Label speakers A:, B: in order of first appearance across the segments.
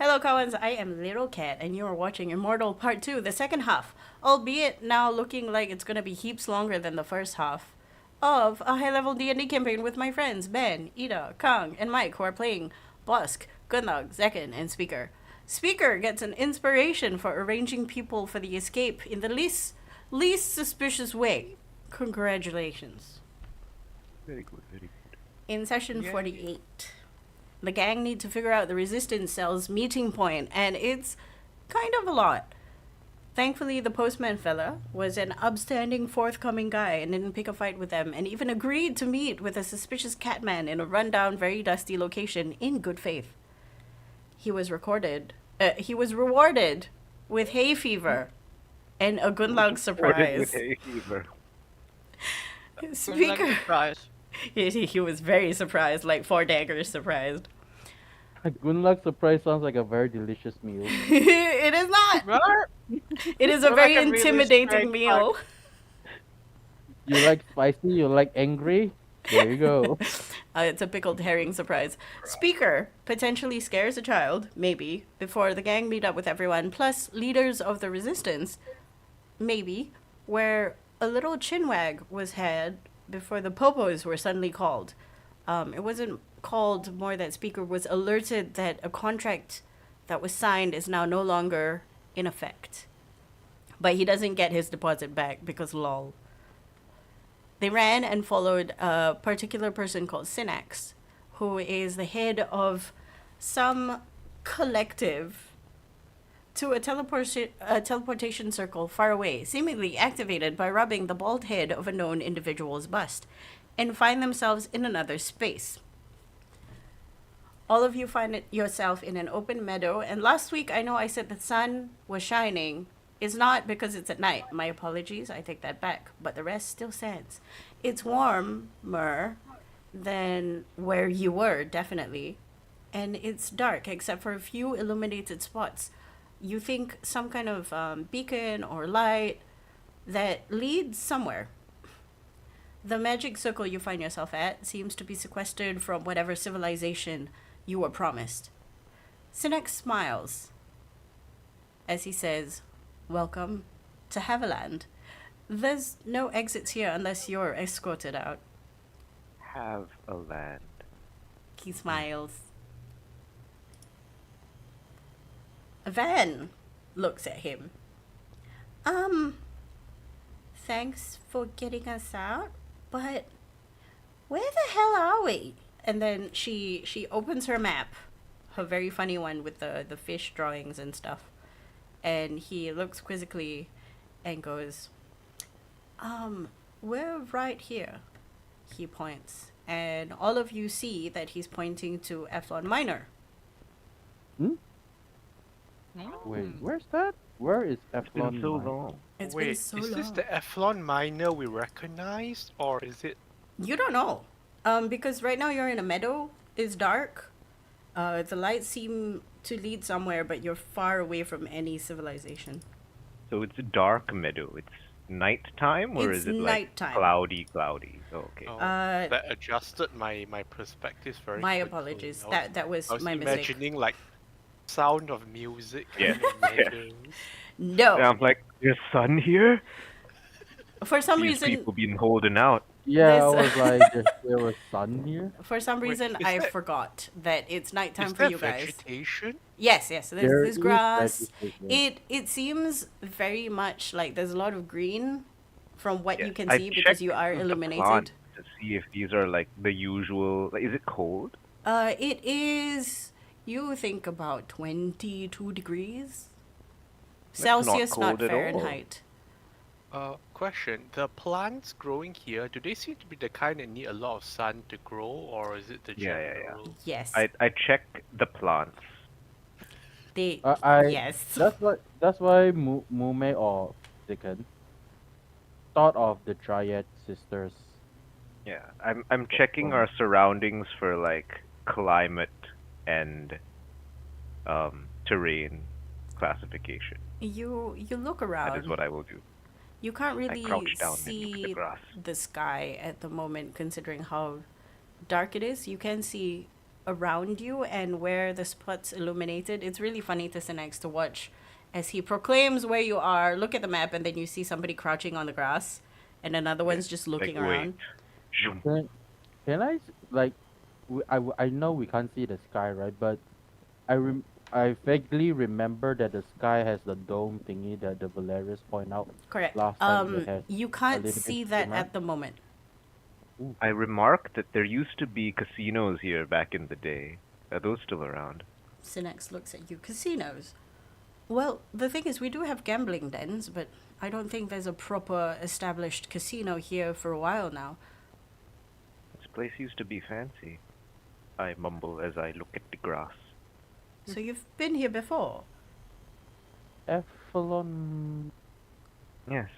A: Helokawans, I am Little Cat, and you are watching Immortal Part 2, the second half, albeit now looking like it's gonna be heaps longer than the first half, of a high-level D&D campaign with my friends Ben, Ida, Kang, and Mike, who are playing Busk, Gunlug, Zekin, and Speaker. Speaker gets an inspiration for arranging people for the escape in the least suspicious way. Congratulations.
B: Very good, very good.
A: In session 48, the gang need to figure out the resistance cell's meeting point, and it's kind of a lot. Thankfully, the postman fella was an upstanding, forthcoming guy and didn't pick a fight with them, and even agreed to meet with a suspicious catman in a rundown, very dusty location in good faith. He was rewarded with hay fever and a Gunlug surprise.
B: With hay fever.
A: Speaker.
C: Surprise.
A: He was very surprised, like 4 daggers surprised.
D: A Gunlug surprise sounds like a very delicious meal.
A: It is not. It is a
C: You're
A: very
C: like a really
A: intimidating
C: straight
A: meal.
D: You like spicy, you like angry? There you go.
A: It's a pickled herring surprise. Speaker potentially scares a child, maybe, before the gang meet up with everyone, plus leaders of the resistance, maybe, where a little chinwag was had before the popos were suddenly called. It wasn't called, more that Speaker was alerted that a contract that was signed is now no longer in effect. But he doesn't get his deposit back because lol. They ran and followed a particular person called Synax, who is the head of some collective, to a teleportation circle far away, seemingly activated by rubbing the bald head of a known individual's bust, and find themselves in another space. All of you find yourself in an open meadow, and last week I know I said the sun was shining. It's not because it's at night. My apologies, I take that back, but the rest still stands. It's warmer than where you were, definitely, and it's dark except for a few illuminated spots. You think some kind of beacon or light that leads somewhere. The magic circle you find yourself at seems to be sequestered from whatever civilization you were promised. Synax smiles as he says, "Welcome to Havilland. There's no exits here unless you're escorted out."
B: Have a land.
A: He smiles. Van looks at him. Thanks for getting us out, but where the hell are we? And then she opens her map, her very funny one with the fish drawings and stuff. And he looks quizzically and goes, we're right here. He points. And all of you see that he's pointing to Eflon Minor.
D: Wait, where's that? Where is
B: It's
D: Eflon
B: been so
D: Minor?
B: long.
A: It's been
C: Wait,
A: so
C: is
A: long.
C: this the Eflon Minor we recognize, or is it?
A: You don't know. Because right now you're in a meadow. It's dark. The lights seem to lead somewhere, but you're far away from any civilization.
B: So it's a dark meadow. It's nighttime, or
A: It's
B: is it
A: nighttime.
B: like cloudy? Oh, okay.
C: Oh,
A: Uh,
C: that adjusted my perspectives very
A: My
C: quickly.
A: apologies.
C: I was,
A: That was
C: I was
A: my mistake.
C: imagining like sound of music.
B: Yeah,
C: and images.
A: No.
B: And I'm like, there's sun here?
A: For some
B: These
A: reason,
B: people been holding out.
D: Yeah, I
A: This-
D: was like, there was sun here.
A: for some
C: Wait,
A: reason,
C: is
A: I
C: that-
A: forgot that it's nighttime
C: Is
A: for
C: that
A: you guys.
C: vegetation?
A: Yes.
D: There
A: There's
D: is
A: grass.
D: vegetation.
A: It seems very much like there's a lot of green from what you
B: Yes,
A: can
B: I
A: see because
B: checked
A: you are
B: the
A: illuminated.
B: plant to see if these are like the usual. Like, is it cold?
A: It is, you think about 22 degrees
B: That's not
A: Celsius, not
B: cold at all.
A: Fahrenheit.
C: Question: the plants growing here, do they seem to be the kind that need a lot of sun to grow, or is it the
B: Yeah, yeah,
C: general?
B: yeah.
A: Yes.
B: I checked the plants.
A: They,
D: I
A: yes.
D: That's why Mume or Zikan thought of the Dryad sisters.
B: Yeah, I'm checking our surroundings for like climate and terrain classification.
A: You look
B: That
A: around.
B: is what I will do.
A: You can't really
B: crouch down and look at the
A: see
B: grass.
A: the sky at the moment, considering how dark it is. You can see around you and where the spot's illuminated, it's really funny to Sinex to watch as he proclaims where you are. Look at the map, and then you see somebody crouching on the grass, and another one's just looking
B: Like, wait.
A: around.
B: Zoom.
D: Can I like? I know we can't see the sky, right? But I vaguely remember that the sky has the dome thingy that the Valerius point out
A: Correct.
D: last time. That has
A: You
D: a
A: can't
D: little
A: see
D: bit
A: that
D: shimmer.
A: at the moment.
B: I remarked that there used to be casinos here back in the day. Are those still around?
A: Sinex looks at you. Casinos. Well, the thing is, we do have gambling dens, but I don't think there's a proper established casino here for a while now.
B: This place used to be fancy. I mumble as I look at the grass.
A: So you've been here before?
D: Eflon.
B: Yes.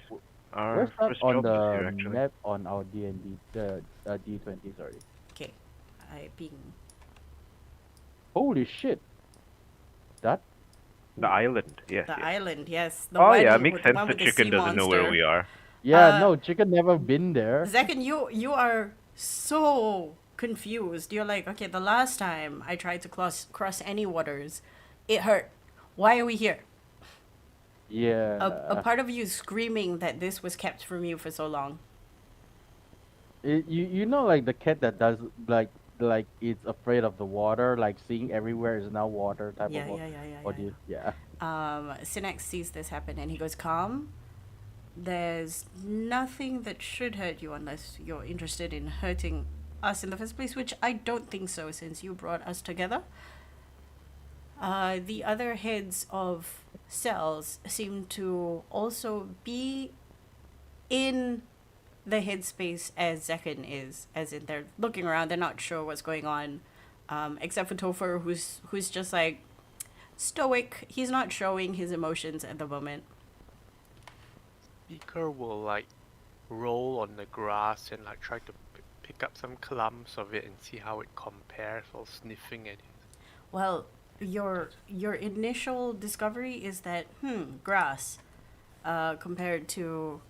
B: Our
D: Where's that
B: first
D: on
B: job was here,
D: the
B: actually.
D: map on our D&D, the D20, sorry.
A: Okay. I being...
D: Holy shit! That?
B: The island, yes.
A: The
B: yes.
A: island, yes. The
B: Oh
A: one
B: yeah, it
A: with-
B: makes
A: the
B: sense
A: one
B: the
A: with the
B: chicken
A: sea
B: doesn't know where
A: monster.
B: we are.
D: Yeah, no, chicken never been there.
A: Zakin, you are so confused. You're like, okay, the last time I tried to cross any waters, it hurt. Why are we here?
D: Yeah.
A: A part of you is screaming that this was kept from you for so long.
D: You know like the cat that does like it's afraid of the water, like seeing everywhere is now water type
A: Yeah,
D: of
A: yeah, yeah, yeah,
D: audio. Yeah.
A: Sinex sees this happen and he goes, calm. There's nothing that should hurt you unless you're interested in hurting us in the first place, which I don't think so since you brought us together. The other heads of cells seem to also be in the headspace as Zekin is, as in they're looking around, they're not sure what's going on, except for Topher, who's just like stoic. He's not showing his emotions at the moment.
C: Speaker will like roll on the grass and like try to pick up some clumps of it and see how it compares while sniffing at it.
A: Well, your initial discovery is that grass, compared to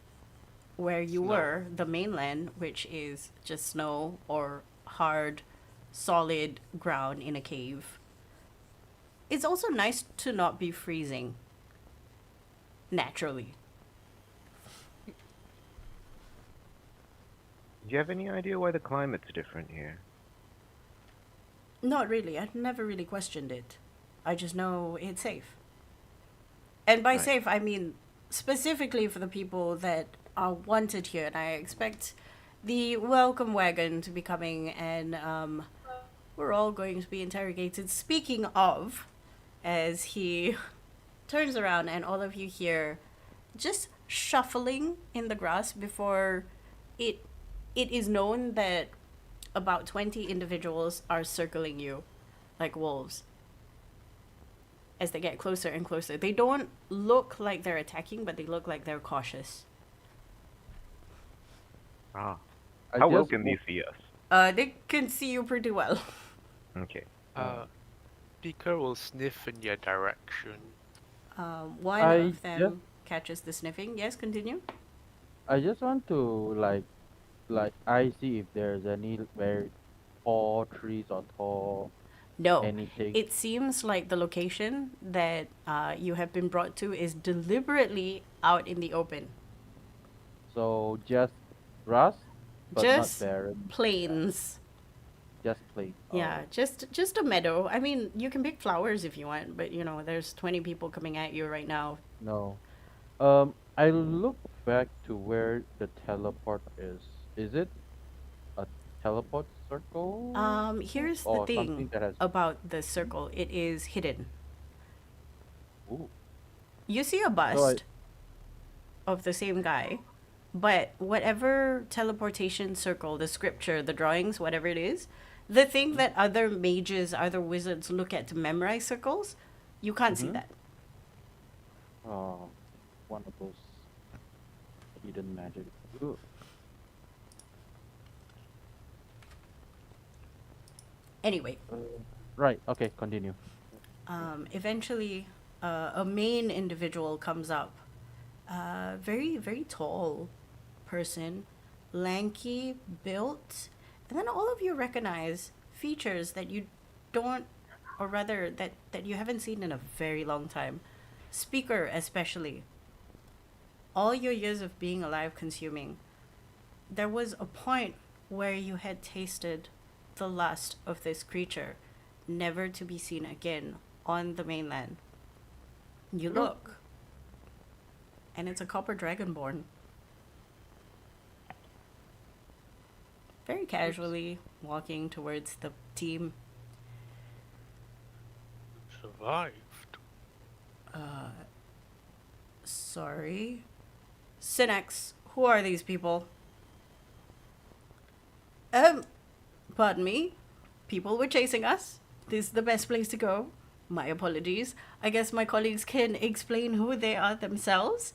A: where you
C: Snow.
A: were, the mainland, which is just snow or hard, solid ground in a cave. It's also nice to not be freezing. Naturally.
B: Do you have any idea why the climate's different here?
A: Not really. I've never really questioned it. I just know it's safe. And by
B: Right.
A: safe, I mean specifically for the people that are wanted here. And I expect the welcome wagon to be coming, and we're all going to be interrogated. Speaking of, as he turns around and all of you hear just shuffling in the grass before it is known that about 20 individuals are circling you like wolves as they get closer and closer. They don't look like they're attacking, but they look like they're cautious.
B: Ah.
D: I
B: How well
D: just
B: can
D: wa-
B: they see us?
A: They can see you pretty well.
B: Okay.
C: Speaker will sniff in your direction.
A: One
D: I
A: of them
D: just-
A: catches the sniffing. Yes, continue.
D: I just want to I see if there's any very tall trees or tall
A: No.
D: anything.
A: It seems like the location that you have been brought to is deliberately out in the open.
D: So just grass, but
A: Just
D: not barren.
A: Plains.
D: Just plain.
A: Yeah, just a meadow. I mean, you can pick flowers if you want, but you know, there's 20 people coming at you right now.
D: No. I look back to where the teleport is. Is it a teleport circle?
A: Here's the
D: or
A: thing
D: something that has.
A: about the circle. It is hidden.
D: Ooh.
A: You see a bust of the same guy, but whatever teleportation circle, the scripture, the drawings, whatever it is, the thing that other mages, other wizards look at to memorize circles, you can't see
D: Mhm.
A: that.
D: Oh, one of those hidden magic. Ooh.
A: Anyway,
D: Right. Okay. Continue.
A: eventually, a main individual comes up. Very, very tall person, lanky, built, and then all of you recognize features that you don't, or rather that you haven't seen in a very long time. Speaker especially. All your years of being alive consuming, there was a point where you had tasted the lust of this creature, never to be seen again on the mainland. You look, and it's a copper dragonborn. Very casually walking towards the team.
C: Survived.
A: Sorry. Synax, who are these people? Pardon me? People were chasing us? This is the best place to go? My apologies. I guess my colleagues can explain who they are themselves.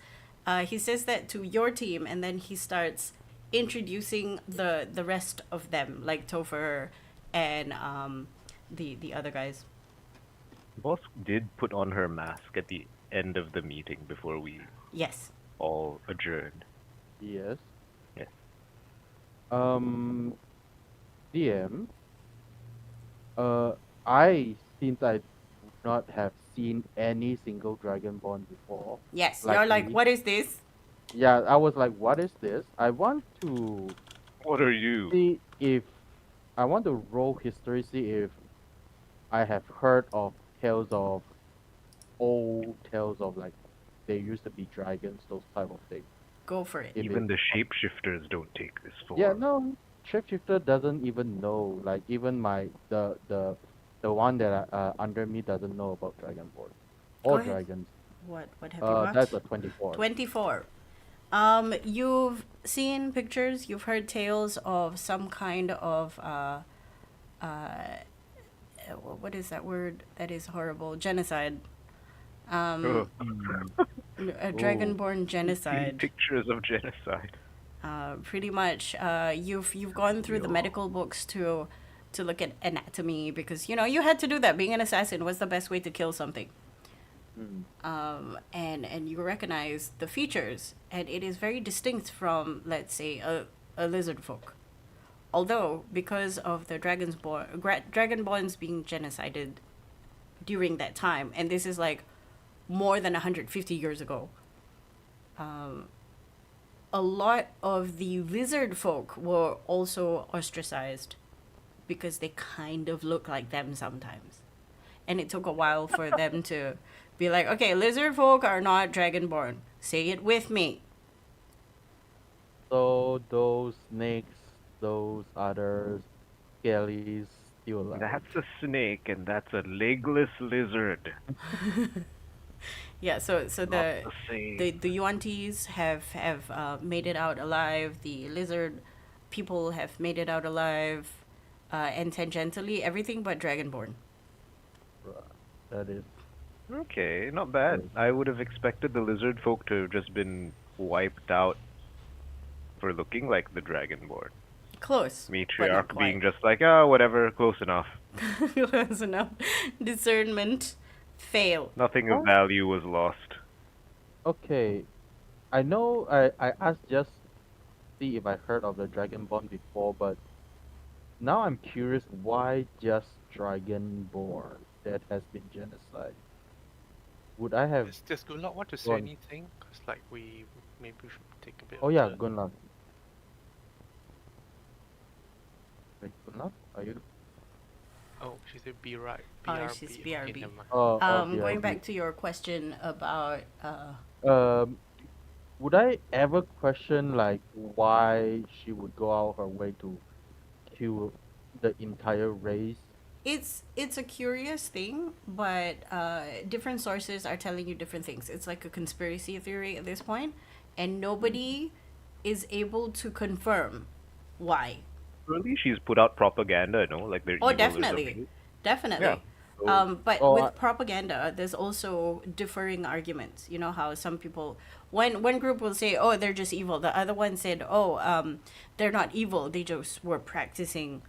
A: He says that to your team, and then he starts introducing the rest of them, like Topher and the other guys.
B: Boss did put on her mask at the end of the meeting before we
A: Yes.
B: all adjourned.
D: Yes.
B: Yes.
D: DM. I since I do not have seen any single Dragonborn before.
A: Yes,
D: Like
A: you're like,
D: me.
A: what is this?
D: Yeah, I was like, what is this? I want to
B: What are you?
D: see if I want to roll history, see if I have heard of old tales of like they used to be dragons, those type of things.
A: Go for it.
D: If
B: Even
D: it-
B: the shapeshifters don't take this form.
D: Yeah, no, shapeshifter doesn't even know. Like even the one that under me doesn't know about Dragonborn or
A: Go ahead.
D: dragons.
A: What have you got?
D: That's a 24.
A: 24. You've seen pictures, you've heard tales of some kind of what is that word that is horrible? Genocide.
B: Ugh.
A: A dragonborn genocide.
B: Pictures of genocide.
A: Pretty much, you've gone through the medical books to look at anatomy because you had to do that. Being an assassin was the best way to kill something. And you recognize the features, and it is very distinct from, let's say, a lizard folk. Although, because of the Dragonborns being genocided during that time, and this is like more than 150 years ago, a lot of the lizard folk were also ostracized because they kind of look like them sometimes. And it took a while for them to be like, okay, lizard folk are not dragonborn. Say it with me.
D: So those snakes, those other skellies, still alive.
B: That's a snake and that's a legless lizard.
A: Yeah, so
B: Not
A: the
B: same.
A: the Yuan-Tis have made it out alive. The lizard people have made it out alive, and tangentially everything but dragonborn.
D: That is.
B: Okay, not bad. I would have expected the lizard folk to have just been wiped out for looking like the dragonborn.
A: Close. but not
B: Matriarch being
A: quite.
B: just like, oh, whatever, close enough.
A: Close enough. Discernment fail.
B: Nothing of value was lost.
D: Okay, I know I asked just see if I heard of the Dragonborn before, but now I'm curious why just Dragonborn that has been genocide. Would I have?
C: Does Gunlock want to say
D: Gone.
C: anything? Because like we maybe we should take a bit.
D: Oh
C: of
D: yeah,
C: the-
D: Gunlock. Wait, Gunlock? Are you?
C: Oh, she said be right.
A: Oh, she's
C: Okay,
A: BRB.
C: never mind.
D: Oh,
A: Going back to your question about
D: would I ever question like why she would go out her way to kill the entire race?
A: it's a curious thing, but different sources are telling you different things. It's like a conspiracy theory at this point, and nobody is able to confirm why.
B: Surely she's put out propaganda, no? Like they're
A: Oh,
B: evil or
A: definitely.
B: something.
A: Definitely.
B: Yeah.
A: But
D: Oh,
A: with
D: I-
A: propaganda, there's also differing arguments. You know how some people, one group will say, "Oh, they're just evil." The other one said, "Oh, they're not evil. They just were practicing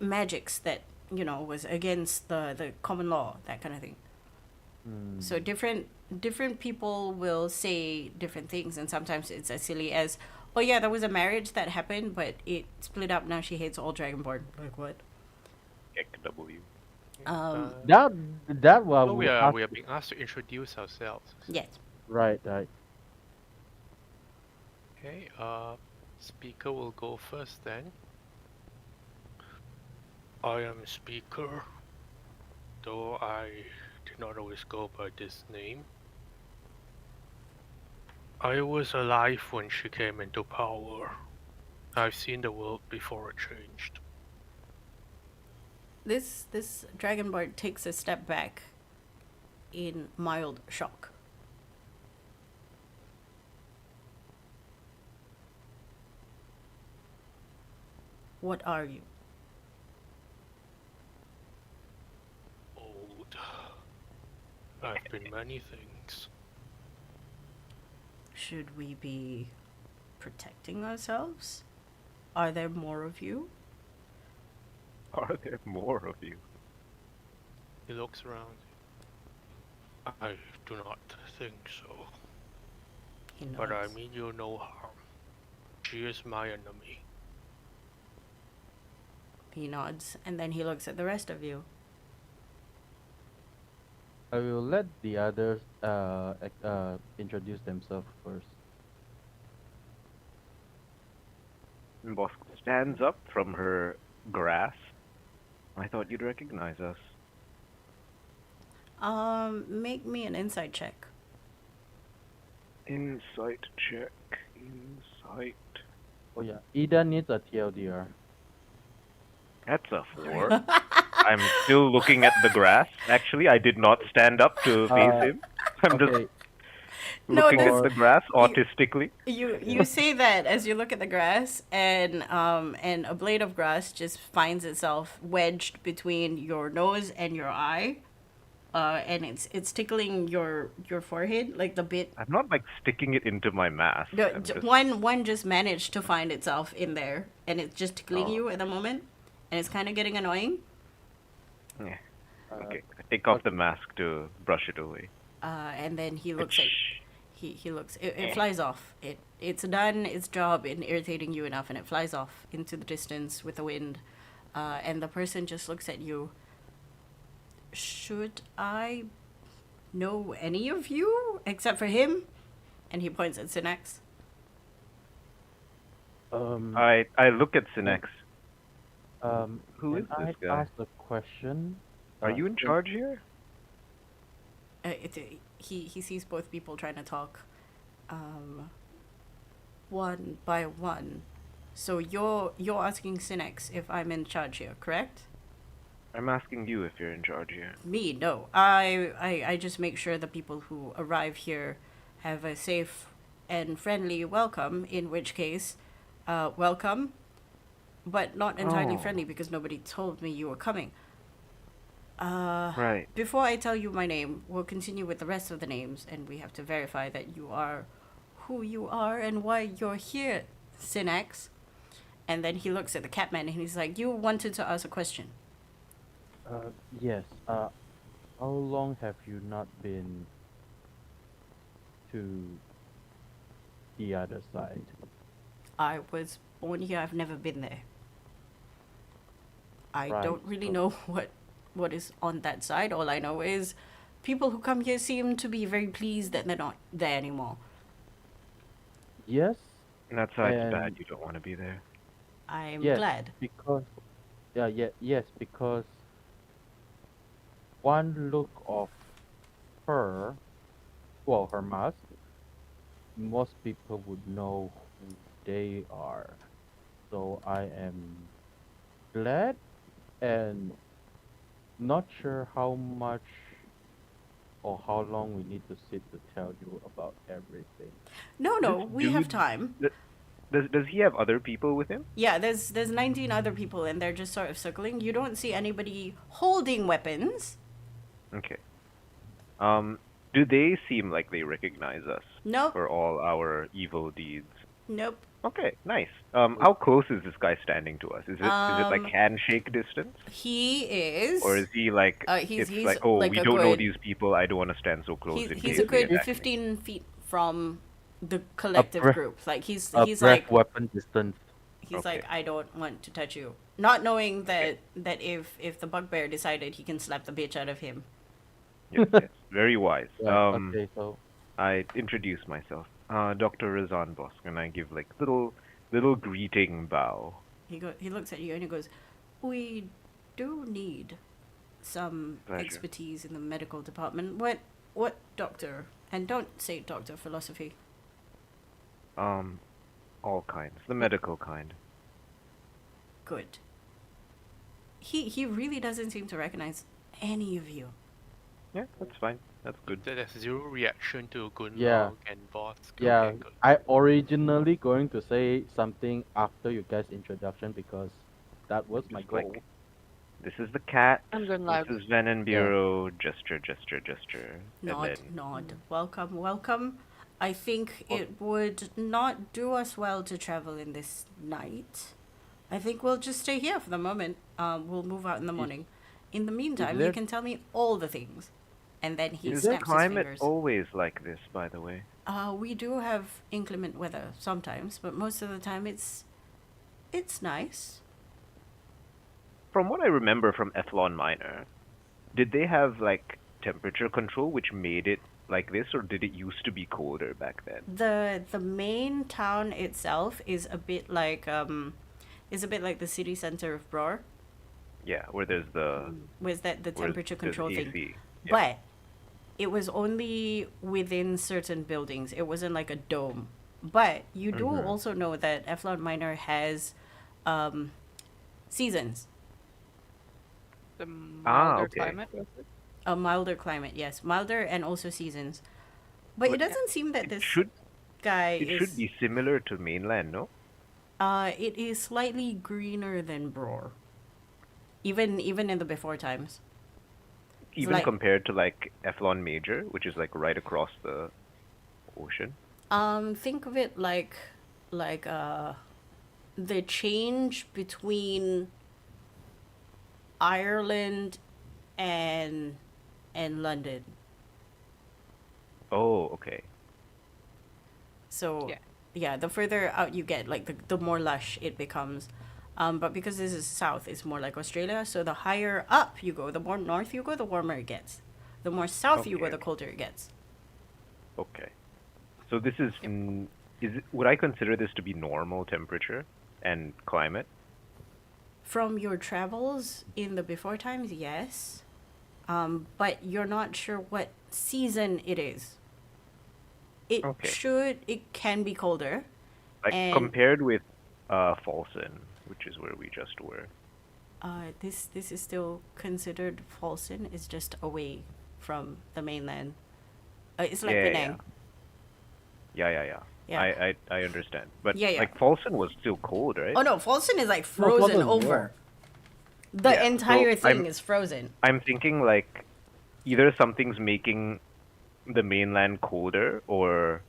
A: magics that was against the common law, that kind of thing." So different people will say different things, and sometimes it's as silly as, "Oh yeah, there was a marriage that happened, but it split up. Now she hates all Dragonborn." Like what?
B: XW.
D: That what
C: So
D: we
C: we are being asked to introduce ourselves.
A: Yes.
D: right.
C: Okay, speaker will go first then. I am speaker, though I did not always go by this name. I was alive when she came into power. I've seen the world before it changed.
A: This Dragonborn takes a step back in mild shock. What are you?
C: Old. I've been many things.
A: Should we be protecting ourselves? Are there more of you?
B: Are there more of you?
C: He looks around. I do not think so.
A: He nods.
C: But I mean you no harm. She is my enemy.
A: He nods, and then he looks at the rest of you.
D: I will let the others introduce themselves first.
B: Bosk stands up from her grass. I thought you'd recognize us.
A: Make me an insight check.
B: Insight check. Insight.
D: Oh yeah, Ida needs a TLDR.
B: That's a 4. I'm still looking at the grass. Actually, I did not stand up to face him. I'm just
D: Okay,
A: No,
B: looking
A: this-
B: at the grass autistically.
A: You say that as you look at the grass, and a blade of grass just finds itself wedged between your nose and your eye, and it's tickling your forehead, like the bit.
B: I'm not like sticking it into my mask.
A: No,
B: I'm just-
A: one just managed to find itself in there, and it's just tickling
B: Oh.
A: you at the moment, and it's kind of getting annoying.
B: Yeah. Okay, I take off the mask to brush it away.
A: And then he looks at he looks. It flies off. It's done its job in irritating you enough, and it flies off into the distance with the wind. And the person just looks at you. Should I know any of you except for him? And he points at Sinex.
B: I look at Sinex. Who is
D: can
B: this
D: I
B: guy?
D: ask a question?
B: Are you in charge here?
A: He sees both people trying to talk, one by one. So you're asking Sinex if I'm in charge here, correct?
B: I'm asking you if you're in charge here.
A: Me, no. I just make sure the people who arrive here have a safe and friendly welcome, in which case, welcome, but not entirely
B: Oh.
A: friendly because nobody told me you were coming.
B: Right.
A: Before I tell you my name, we'll continue with the rest of the names, and we have to verify that you are who you are and why you're here, Sinex. And then he looks at the Catman and he's like, you wanted to ask a question.
D: Yes. How long have you not been to the other side?
A: I was born here, I've never been there. I
D: Right,
A: don't really
D: so-
A: know what is on that side. All I know is people who come here seem to be very pleased that they're not there anymore.
D: Yes.
B: And that's why it's
D: And-
B: bad you don't want to be there.
A: I'm
D: Yes,
A: glad.
D: because yes, because one look of her, well, her mask, most people would know who they are. So I am glad and not sure how much or how long we need to sit to tell you about everything.
A: No,
B: This
A: we have
B: dude-
A: time.
B: Does he have other people with him?
A: Yeah, there's 19 other people and they're just sort of circling. You don't see anybody holding weapons.
B: Okay. Do they seem like they recognize us
A: Nope.
B: for all our evil deeds?
A: Nope.
B: Okay, nice. How close is this guy standing to us? Is it like
A: Um,
B: handshake distance?
A: He is.
B: Or is he like,
A: he's
B: it's like, oh,
A: like
B: we
A: a
B: don't know
A: good-
B: these people, I don't want to stand so close in
A: He's
B: case
A: a
B: they
A: good
B: attack me.
A: 15 feet from the collective
D: breath-
A: group. Like he's
D: breath
A: like
D: weapon distance.
A: He's
B: Okay.
A: like, I don't want to touch you. Not knowing that if the bugbear decided, he can slap the bitch out of him.
B: Yes, yes. Very wise.
D: Right. Okay. So
B: I introduce myself. Dr. Razan Bosk, and I give like little greeting bow.
A: He looks at you and he goes, we do need some
B: Pleasure.
A: expertise in the medical department. What doctor? And don't say Doctor Philosophy.
B: All kinds. The medical kind.
A: Good. He really doesn't seem to recognize any of you.
B: Yeah, that's fine. That's good.
C: There's zero reaction to Gunlog
D: Yeah.
C: and Bosk.
D: yeah,
C: Okay, good.
D: I originally going to say something after you guys' introduction because that was my
B: Just like,
D: goal.
B: this is the cat.
E: I'm going
B: This
E: live.
B: is Venom Bureau. Gesture.
A: Nod,
B: And then,
A: nod. Welcome. I think it would not do us well to travel in this night. I think we'll just stay here for the moment. We'll move out in the morning. In the meantime, you
D: there-
A: can tell me all the things. And then he
B: is the
A: snaps his
B: climate
A: fingers.
B: always like this, by the way?
A: We do have inclement weather sometimes, but most of the time it's nice.
B: From what I remember from Eflon Minor, did they have like temperature control which made it like this, or did it used to be colder back then?
A: The main town itself is a bit like the city center of Bror.
B: Yeah, where there's the
A: Was that the
B: where
A: temperature
B: there's
A: control thing?
B: AC. Yeah.
A: But it was only within certain buildings. It wasn't like a dome. But you do
B: Mhm.
A: also know that Eflon Minor has seasons.
E: The milder
B: okay.
E: climate. Was it?
A: A milder climate, yes. Milder and also seasons. But it
B: But
A: doesn't seem that
B: it
A: this
B: should
A: guy
B: it
A: is...
B: should be similar to mainland, no?
A: It is slightly greener than Bror. Even in the before times.
B: Even
A: like-
B: compared to like Eflon Major, which is like right across the ocean.
A: Think of it like the change between Ireland and London.
B: Oh, okay.
A: So
E: Yeah.
A: yeah, the further out you get, like the more lush it becomes. But because this is south, it's more like Australia. So the higher up you go, the more north you go, the warmer it gets. The more south you go,
B: Okay,
A: the
B: okay.
A: colder it gets.
B: Okay. So this is would I consider this to be normal temperature and climate?
A: From your travels in the before times, yes. But you're not sure what season it is.
B: Okay.
A: It can be colder.
B: Like
A: And-
B: compared with Folsom, which is where we just were.
A: This is still considered Folsom. It's just away from the mainland. It's like
B: Yeah,
A: Penang.
B: Yeah.
A: Yeah.
B: I understand. But
A: Yeah, yeah.
B: like Folsom was still cold, right?
A: Oh no, Folsom is like
D: No,
A: frozen
D: Folsom,
A: over. The
B: Yeah, so
A: entire thing
B: I'm-
A: is frozen.
B: I'm thinking like either something's making the mainland colder, or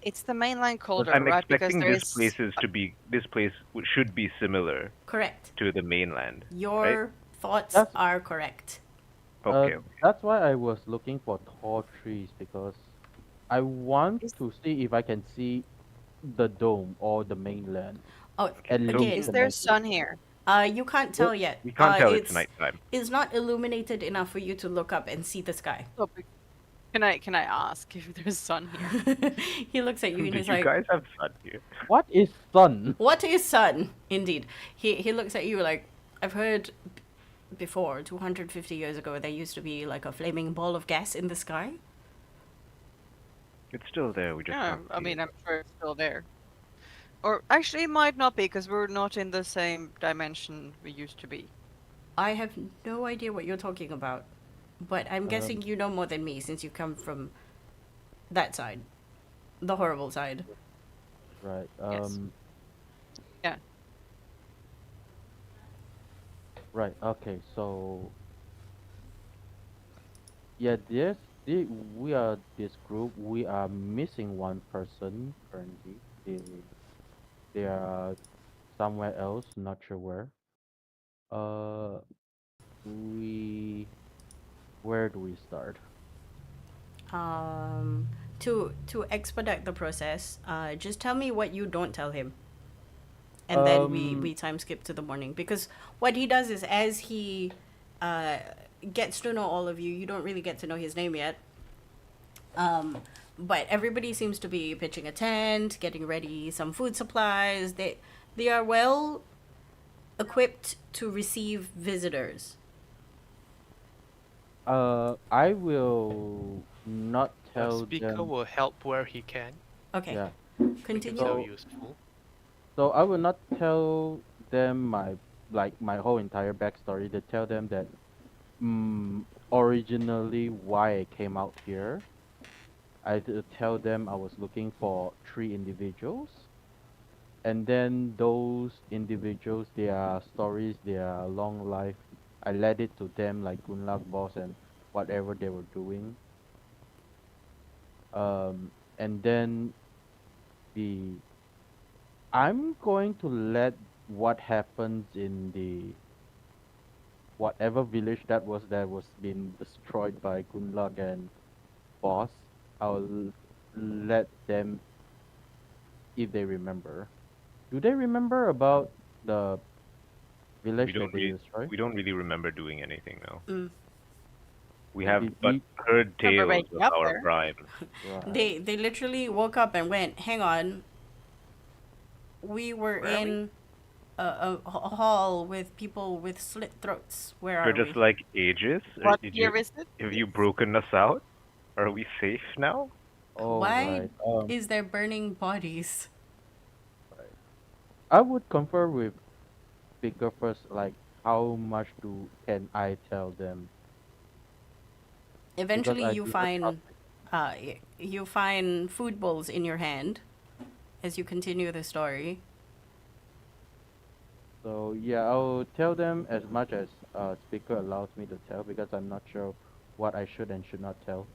E: It's the mainland colder,
B: I'm
E: right? Because
B: expecting
E: there
B: this
E: is
B: place should be similar
A: Correct.
B: to the mainland.
A: Your thoughts
D: That's-
A: are correct.
B: Okay.
D: That's why I was looking for tall trees because I want to see if I can see the dome or the mainland.
A: Oh,
D: And look
A: again,
E: Is
D: the
E: there
D: map.
E: sun here?
A: you can't tell yet.
B: We can't tell it's
A: it's
B: nighttime.
A: It's not illuminated enough for you to look up and see the sky.
E: Oh, can I ask if there's sun here?
A: He looks at you and
B: Did
A: he's
B: you
A: like,
B: guys have sun here?
D: What is sun?
A: "What is sun?" Indeed, he looks at you like, "I've heard before. 250 years ago, there used to be like a flaming ball of gas in the sky."
B: It's still there. We just
E: Yeah,
B: can't
E: I
B: see
E: mean,
B: it.
E: I'm sure it's still there. Or actually, it might not be because we're not in the same dimension we used to be.
A: I have no idea what you're talking about, but I'm guessing you know more than me since you come from that side, the horrible side.
D: Right.
E: Yes. Yeah.
D: Right. Okay. So. Yeah. We are this group. We are missing one person currently. They are somewhere else. Not sure where. We. Where do we start?
A: To expedite the process, just tell me what you don't tell him. and then we time skip to the morning, because what he does is, as he gets to know all of you, you don't really get to know his name yet, but everybody seems to be pitching a tent, getting ready some food supplies. They are well equipped to receive visitors.
D: I will not
C: The
D: tell
C: speaker
D: them.
C: will help where he can.
A: Okay,
D: Yeah.
C: Make
A: continue.
C: himself
D: So-
C: useful.
D: So I will not tell them my whole entire backstory. To tell them that originally why I came out here. I tell them I was looking for 3 individuals, and then those individuals, their stories, their long life, I led it to them, like Gunlag boss and whatever they were doing. And then the I'm going to let what happens in the whatever village that was being destroyed by Gunlag and boss. I'll let them, if they remember. Do they remember about the village that they destroyed?
B: We don't really remember doing anything though.
A: Mm.
B: We have
D: Did
B: but
D: we-
B: heard
E: Remember
B: tales
E: waking
B: of
E: up
B: our
E: there.
B: prime.
D: Right.
A: They literally woke up and went, hang on, we were
B: Where are we?
A: in a hall with people with slit throats. Where
B: We're
A: are
B: just
A: we?
B: like Aegis.
E: What year is it?
B: Have you broken us out? Are we safe now?
D: Oh,
A: Why
D: right.
A: is there burning bodies?
D: I would confer with Speaker first, like how much can I tell them? Because
A: Eventually
D: I
A: you
D: do not
A: find
D: trust
A: you find food bowls in your hand as you continue the story.
D: So yeah, I'll tell them as much as Speaker allows me to tell, because I'm not sure what I should and should not tell.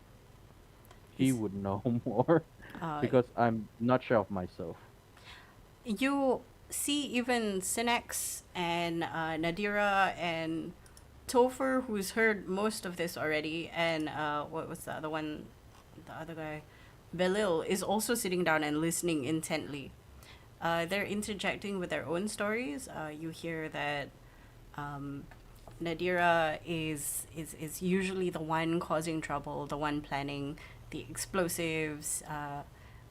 D: He
A: He's-
D: would know more
A: Uh,
D: because I'm not sure of myself.
A: you see even Sinex and Nadira and Topher, who's heard most of this already, and what was the other one? The other guy, Belil, is also sitting down and listening intently. They're interjecting with their own stories. You hear that Nadira is usually the one causing trouble, the one planning the explosives.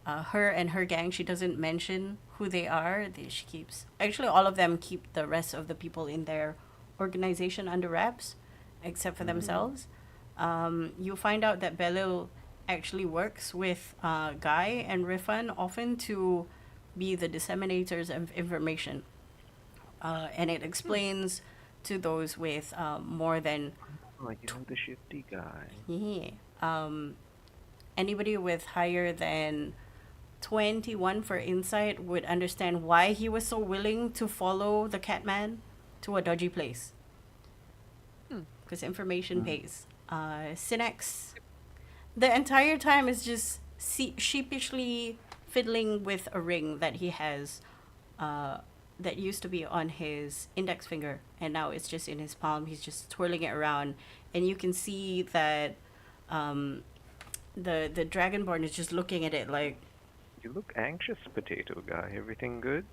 A: Her and her gang, she doesn't mention who they are. She keeps, actually all of them keep the rest of the people in their organization under wraps, except for themselves. You find out that Belil actually works with Guy and Rifan often to be the disseminators of information. And it explains to those with more than
B: Oh, you know the shifty guy.
A: yeah, anybody with higher than 21 for insight would understand why he was so willing to follow the Catman to a dodgy place. Because information pays. Sinex, the entire time is just sheepishly fiddling with a ring that he has that used to be on his index finger, and now it's just in his palm. He's just twirling it around, and you can see that the Dragonborn is just looking at it like,
B: You look anxious, potato guy. Everything good?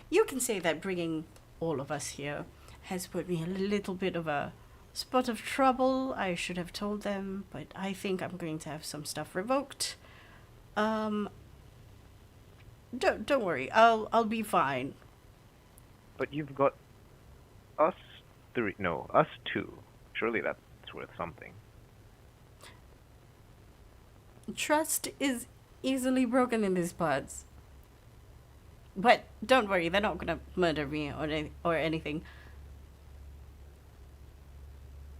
A: you can say that bringing all of us here has put me a little bit of a spot of trouble. I should have told them, but I think I'm going to have some stuff revoked. Don't worry. I'll be fine.
B: But you've got us three. No, us two. Surely that's worth something.
A: Trust is easily broken in these parts. But don't worry, they're not gonna murder me or anything.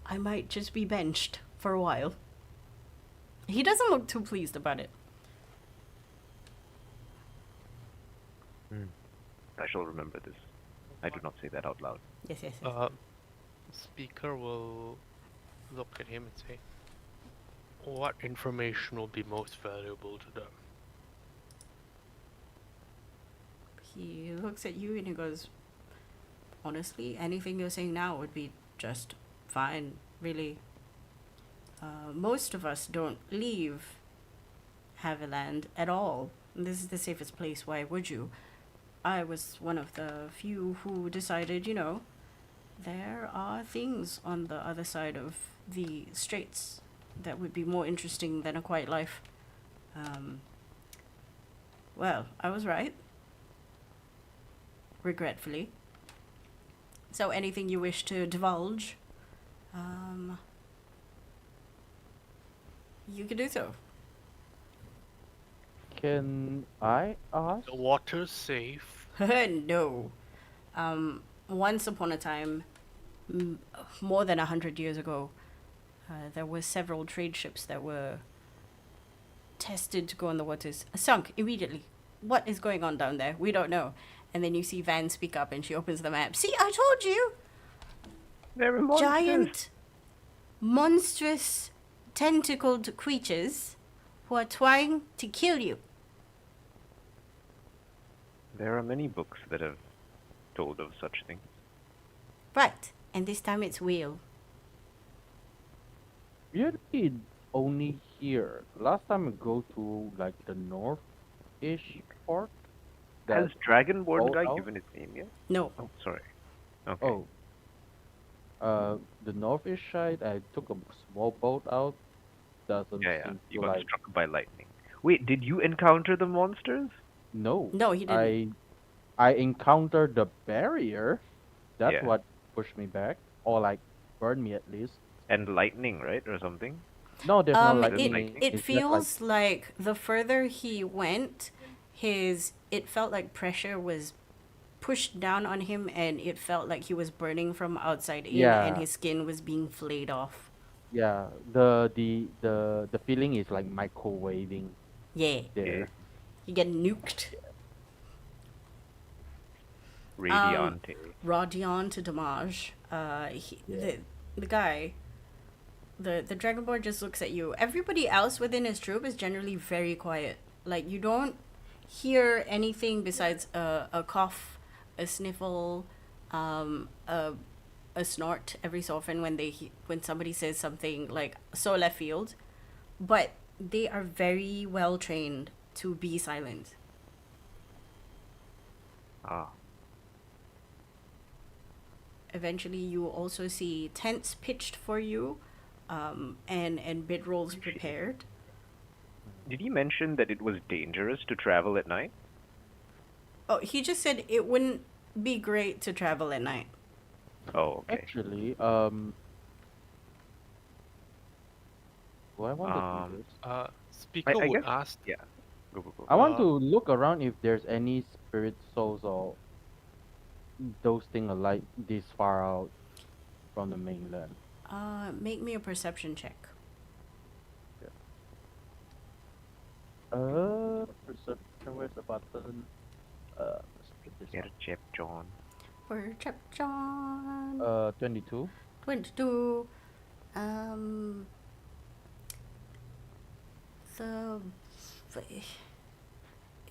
A: I might just be benched for a while. He doesn't look too pleased about it.
B: I shall remember this. I do not say that out loud.
A: Yes.
C: Speaker will look at him and say, "What information will be most valuable to them?"
A: He looks at you and he goes, honestly, anything you're saying now would be just fine, really. Most of us don't leave Havilland at all. This is the safest place. Why would you? I was one of the few who decided, there are things on the other side of the straits that would be more interesting than a quiet life. Well, I was right. Regretfully. So anything you wish to divulge, you can do so.
D: Can I ask?
C: The water's safe.
A: No. Once upon a time, more than 100 years ago, there were several trade ships that were tested to go on the waters, sunk immediately. What is going on down there? We don't know. And then you see Van speak up and she opens the map. See, I told you!
B: There are monsters.
A: Giant, monstrous, tentacled creatures who are trying to kill you.
B: There are many books that have told of such things.
A: Right, and this time it's real.
D: Really only here. Last time I go to like the north-ish part.
B: Has Dragonborn
D: all
B: guy
D: out?
B: given its name yet?
A: No.
B: Oh, sorry. Okay.
D: Oh. The north-ish side, I took a small boat out. Doesn't
B: Yeah.
D: seem
B: You
D: to
B: got
D: like.
B: struck by lightning. Wait, did you encounter the monsters?
D: No.
A: No, he didn't.
D: I encountered the barrier. That's
B: Yeah.
D: what pushed me back, or like burned me at least.
B: And lightning, right, or something?
D: No, there's no lightning.
A: It
D: It's just
A: feels like the further he went, it felt like pressure was pushed down on him, and it felt like he was burning from outside in, and
D: Yeah.
A: his skin was being flayed off.
D: Yeah, the feeling is like microwaving
A: Yeah,
D: there.
A: you get nuked.
B: Radiante.
A: Radion to damage.
D: Yeah.
A: The guy, the Dragonborn just looks at you. Everybody else within his troop is generally very quiet. Like, you don't hear anything besides a cough, a sniffle, a snort every so often when somebody says something like so left field. But they are very well trained to be silent.
B: Ah.
A: Eventually, you also see tents pitched for you, and bedrolls prepared.
B: Did he mention that it was dangerous to travel at night?
A: Oh, he just said it wouldn't be great to travel at night.
B: Oh, okay.
D: Actually, do I want to do this?
C: Speaker
B: I
C: would
B: guess-
C: ask.
B: Yeah. Go.
D: I want to look around if there's any spirit souls or those things alive this far out from the mainland.
A: Make me a perception check.
D: Perception, where's the button? Let's put this
B: Get a chip, John.
A: Perception.
D: 22.
A: 22. The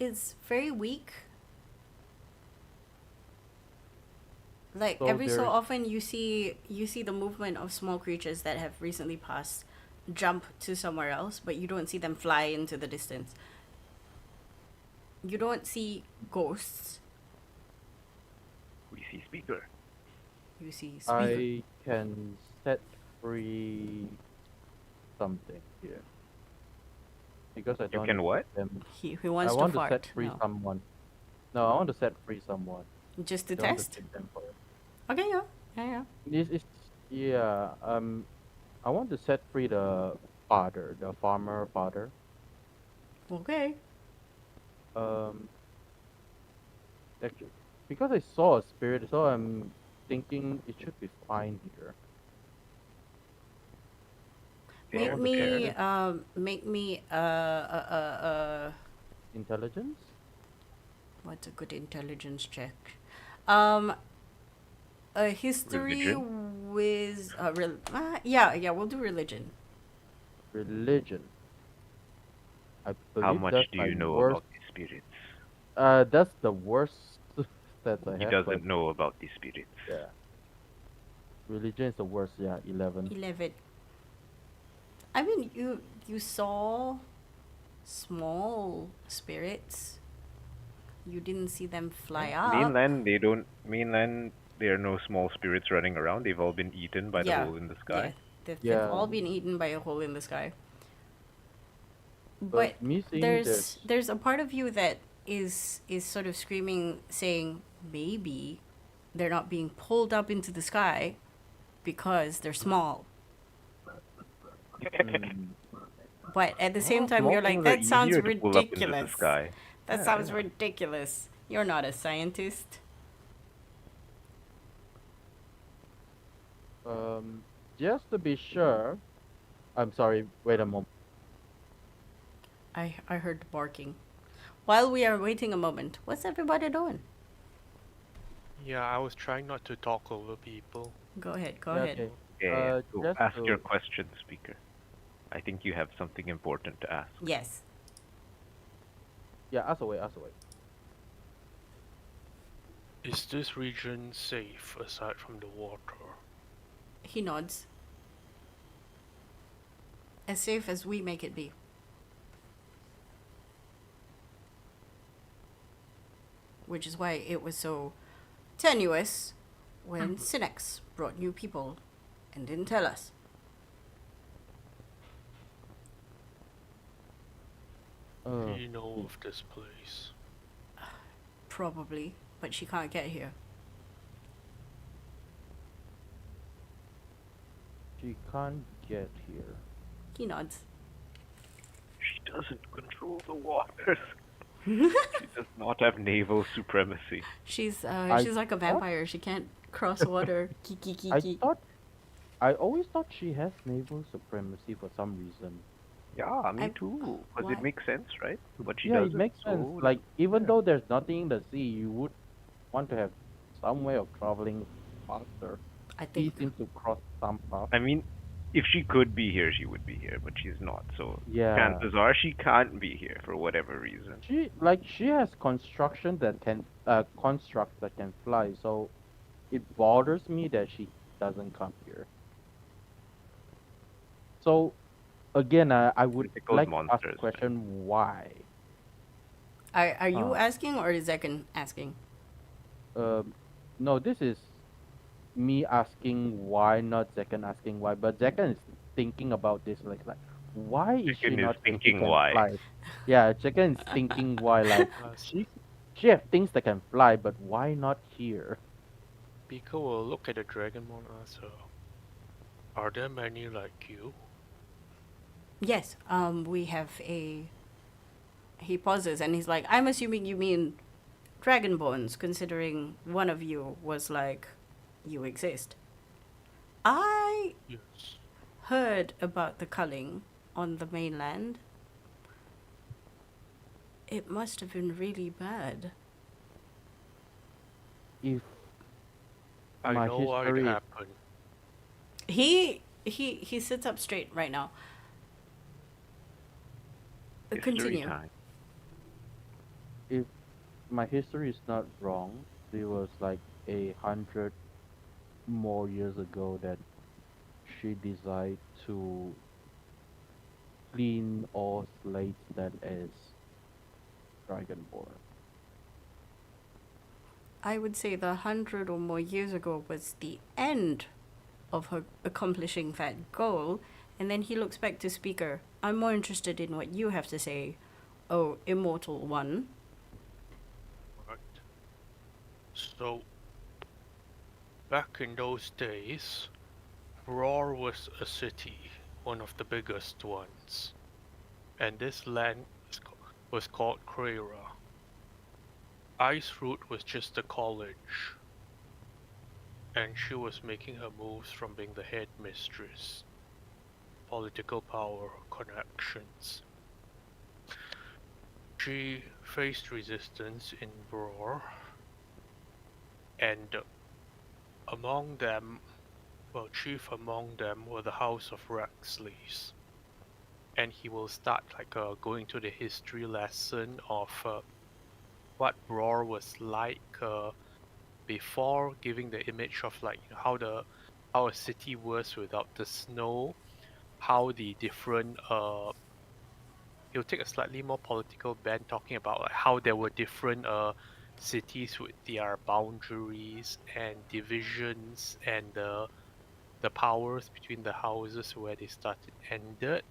A: it's very weak. Like
D: So
A: every so
D: there's-
A: often you see the movement of small creatures that have recently passed jump to somewhere else, but you don't see them fly into the distance. You don't see ghosts.
B: We see speaker.
A: You see speaker.
D: I can set free something here. Because I don't
B: can
D: need
B: what?
D: them.
A: He
D: I
A: wants
D: want
A: to
D: to
A: fart.
D: set free
A: No.
D: someone. No, I want to set free someone.
A: Just to
D: I want to
A: test?
D: take them for it.
A: Okay, yeah.
D: This is I want to set free the father, the farmer father.
A: Okay.
D: Actually, because I saw a spirit, so I'm thinking it should be fine here.
A: Make
B: Fair,
A: me
B: fair.
A: make me
D: Intelligence?
A: what's a good intelligence check? A history with yeah, we'll do religion.
D: Religion. I believe
B: How much
D: that's
B: do
D: my
B: you know
D: worst.
B: about these spirits?
D: That's the worst that I
B: He
D: have.
B: doesn't
D: but
B: know about these spirits.
D: yeah. Religion is the worst. Yeah, 11.
A: 11. I mean, you saw small spirits. You didn't see them fly up.
B: Mainland, there are no small spirits running around. They've all been eaten by the hole in the
A: Yeah,
B: sky.
A: they've
D: Yeah.
A: all been eaten by a hole in the sky. But
D: But me seeing
A: there's a part of you that is sort of screaming, saying maybe they're not being pulled up into the sky because they're small. But at the same time,
B: Small
A: you're like,
B: things are
A: that sounds
B: easier to pull up into the
A: ridiculous.
B: sky.
A: That
B: Yeah,
A: sounds
B: yeah.
A: ridiculous. You're not a scientist.
D: just to be sure. I'm sorry. Wait a moment.
A: I heard barking. While we are waiting a moment, what's everybody doing?
C: Yeah, I was trying not to talk over people.
A: Go ahead, go
D: Yeah,
A: ahead.
D: okay.
B: Yeah, so
D: just
B: ask
D: to-
B: your question, speaker. I think you have something important to ask.
A: Yes.
D: Yeah, ask away, ask away.
C: Is this region safe aside from the water?
A: He nods. As safe as we make it be. Which is why it was so tenuous when Sinex brought new people and didn't tell us.
C: Do you know of this place?
A: Probably, but she can't get here.
D: She can't get here.
A: He nods.
B: She doesn't control the waters. She does not have naval supremacy.
A: She's
D: I
A: she's like a vampire. She can't cross water.
D: I always thought she has naval supremacy for some reason.
B: Yeah, me
A: I-
B: too. Because
A: why?
B: it makes sense, right? But she
D: Yeah,
B: doesn't.
D: it makes sense.
B: so-
D: Like, even though there's nothing in the sea, you would want to have some way of traveling faster.
A: I
D: She
A: think
D: seems to cross some path.
B: I mean, if she could be here, she would be here, but she's not. So
D: Yeah.
B: chances are she can't be here for whatever reason.
D: She has constructions that can fly, so it bothers me that she doesn't come here. So again, I would
B: Typical
D: like to ask the
B: monsters, man.
D: question why.
A: are you
D: Uh.
A: asking or is Zekan asking?
D: No, this is me asking why, not Zekan asking why. But Zekan is thinking about this like why is she
B: Zekan is
D: not
B: thinking
D: can
B: why.
D: fly? Yeah, Zekan is thinking why. Like
C: Because
D: she have things that can fly, but why not here?
C: Pika will look at the Dragonborn and ask her, are there many like you?
A: Yes. We have a. He pauses and he's like, I'm assuming you mean Dragonborns, considering one of you was like, you exist. I
C: Yes.
A: heard about the culling on the mainland. It must have been really bad.
D: If
C: I
D: my
C: know why it
D: history-
C: happened.
A: He sits up straight right now.
B: History
A: Continue.
B: time.
D: if my history is not wrong, it was like 100 more years ago that she decided to clean all slates that is Dragonborn.
A: I would say the 100 or more years ago was the end of her accomplishing that goal, and then he looks back to Speaker. I'm more interested in what you have to say, oh, Immortal One.
C: Right. So, back in those days, Roar was a city, one of the biggest ones. And this land was called Krera. Iceroot was just a college. And she was making her moves from being the headmistress. Political power, connections. She faced resistance in Roar, and among them, well, chief among them were the House of Rexleys. And he will start going to the history lesson of what Roar was like before, giving the image of how a city was without the snow, how the different he'll take a slightly more political bent, talking about like how there were different cities with their boundaries and divisions and the powers between the houses where they started ended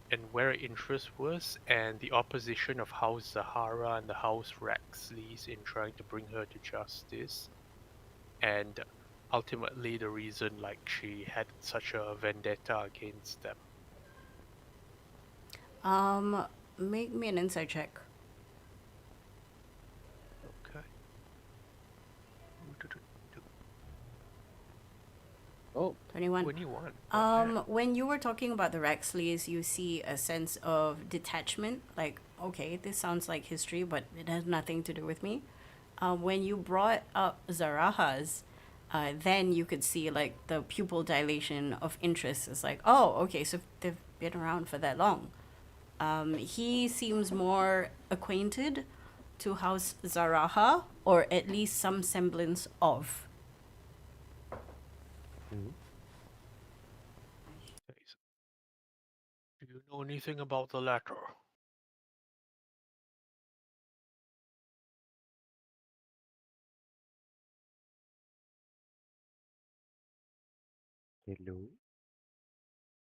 C: and where interest was, and the opposition of House Zahara and the House Rexleys in trying to bring her to justice, and ultimately the reason like she had such a vendetta against them.
A: Make me an insight check.
C: Okay.
D: Oh,
A: 21.
C: 21. Okay.
A: When you were talking about the Rexleys, you see a sense of detachment. Like, okay, this sounds like history, but it has nothing to do with me. When you brought up Zarahas, then you could see like the pupil dilation of interest. It's like, oh, okay, so they've been around for that long. He seems more acquainted to House Zaraha, or at least some semblance of.
C: Do you know anything about the latter?
B: Hello.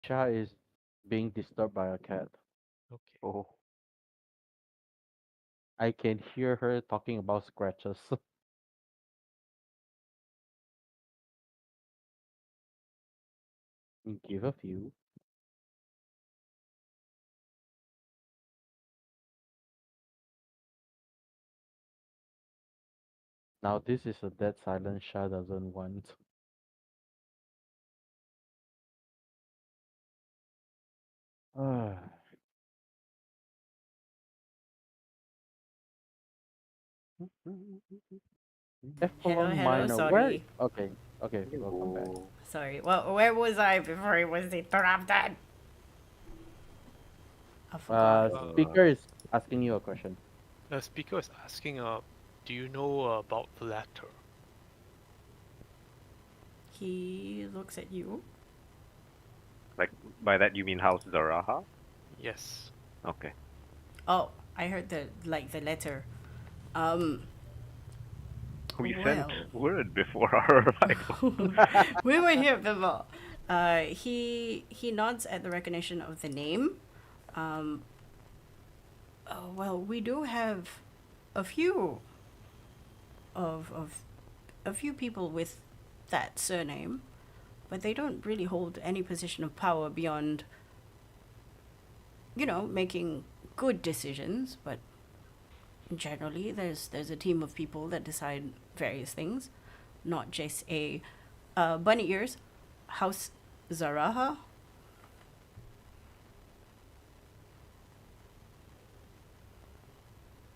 D: Cha is being disturbed by a cat.
C: Okay.
B: Oh,
D: I can hear her talking about scratches. Give a few. Now this is a dead silence Sha doesn't want. Ah,
A: Hello,
D: Eflon
A: hello,
D: Minor. Where?
A: sorry.
D: Okay, okay, welcome back.
B: hello.
A: Sorry. Well, where was I before it was interrupted? I forgot.
D: Speaker is asking you a question.
C: The speaker is asking, do you know about the latter?
A: He looks at you.
B: Like, by that you mean House Zaraha?
C: Yes.
B: Okay.
A: Oh, I heard the letter.
B: We
A: Well.
B: sent word before our arrival.
A: We were here before. He nods at the recognition of the name. Well, we do have a few of a few people with that surname, but they don't really hold any position of power beyond, making good decisions. But generally, there's a team of people that decide various things, not just a bunny ears, House Zaraha.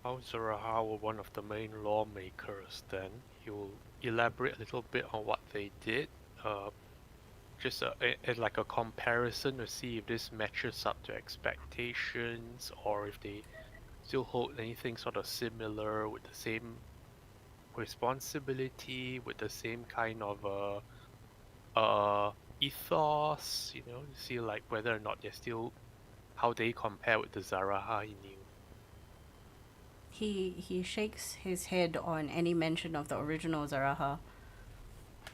C: House Zaraha were one of the main lawmakers then. He will elaborate a little bit on what they did. Just like a comparison to see if this matches up to expectations or if they still hold anything sort of similar with the same responsibility, with the same kind of ethos, to see like whether or not they're still how they compare with the Zaraha he knew.
A: He shakes his head on any mention of the original Zaraha.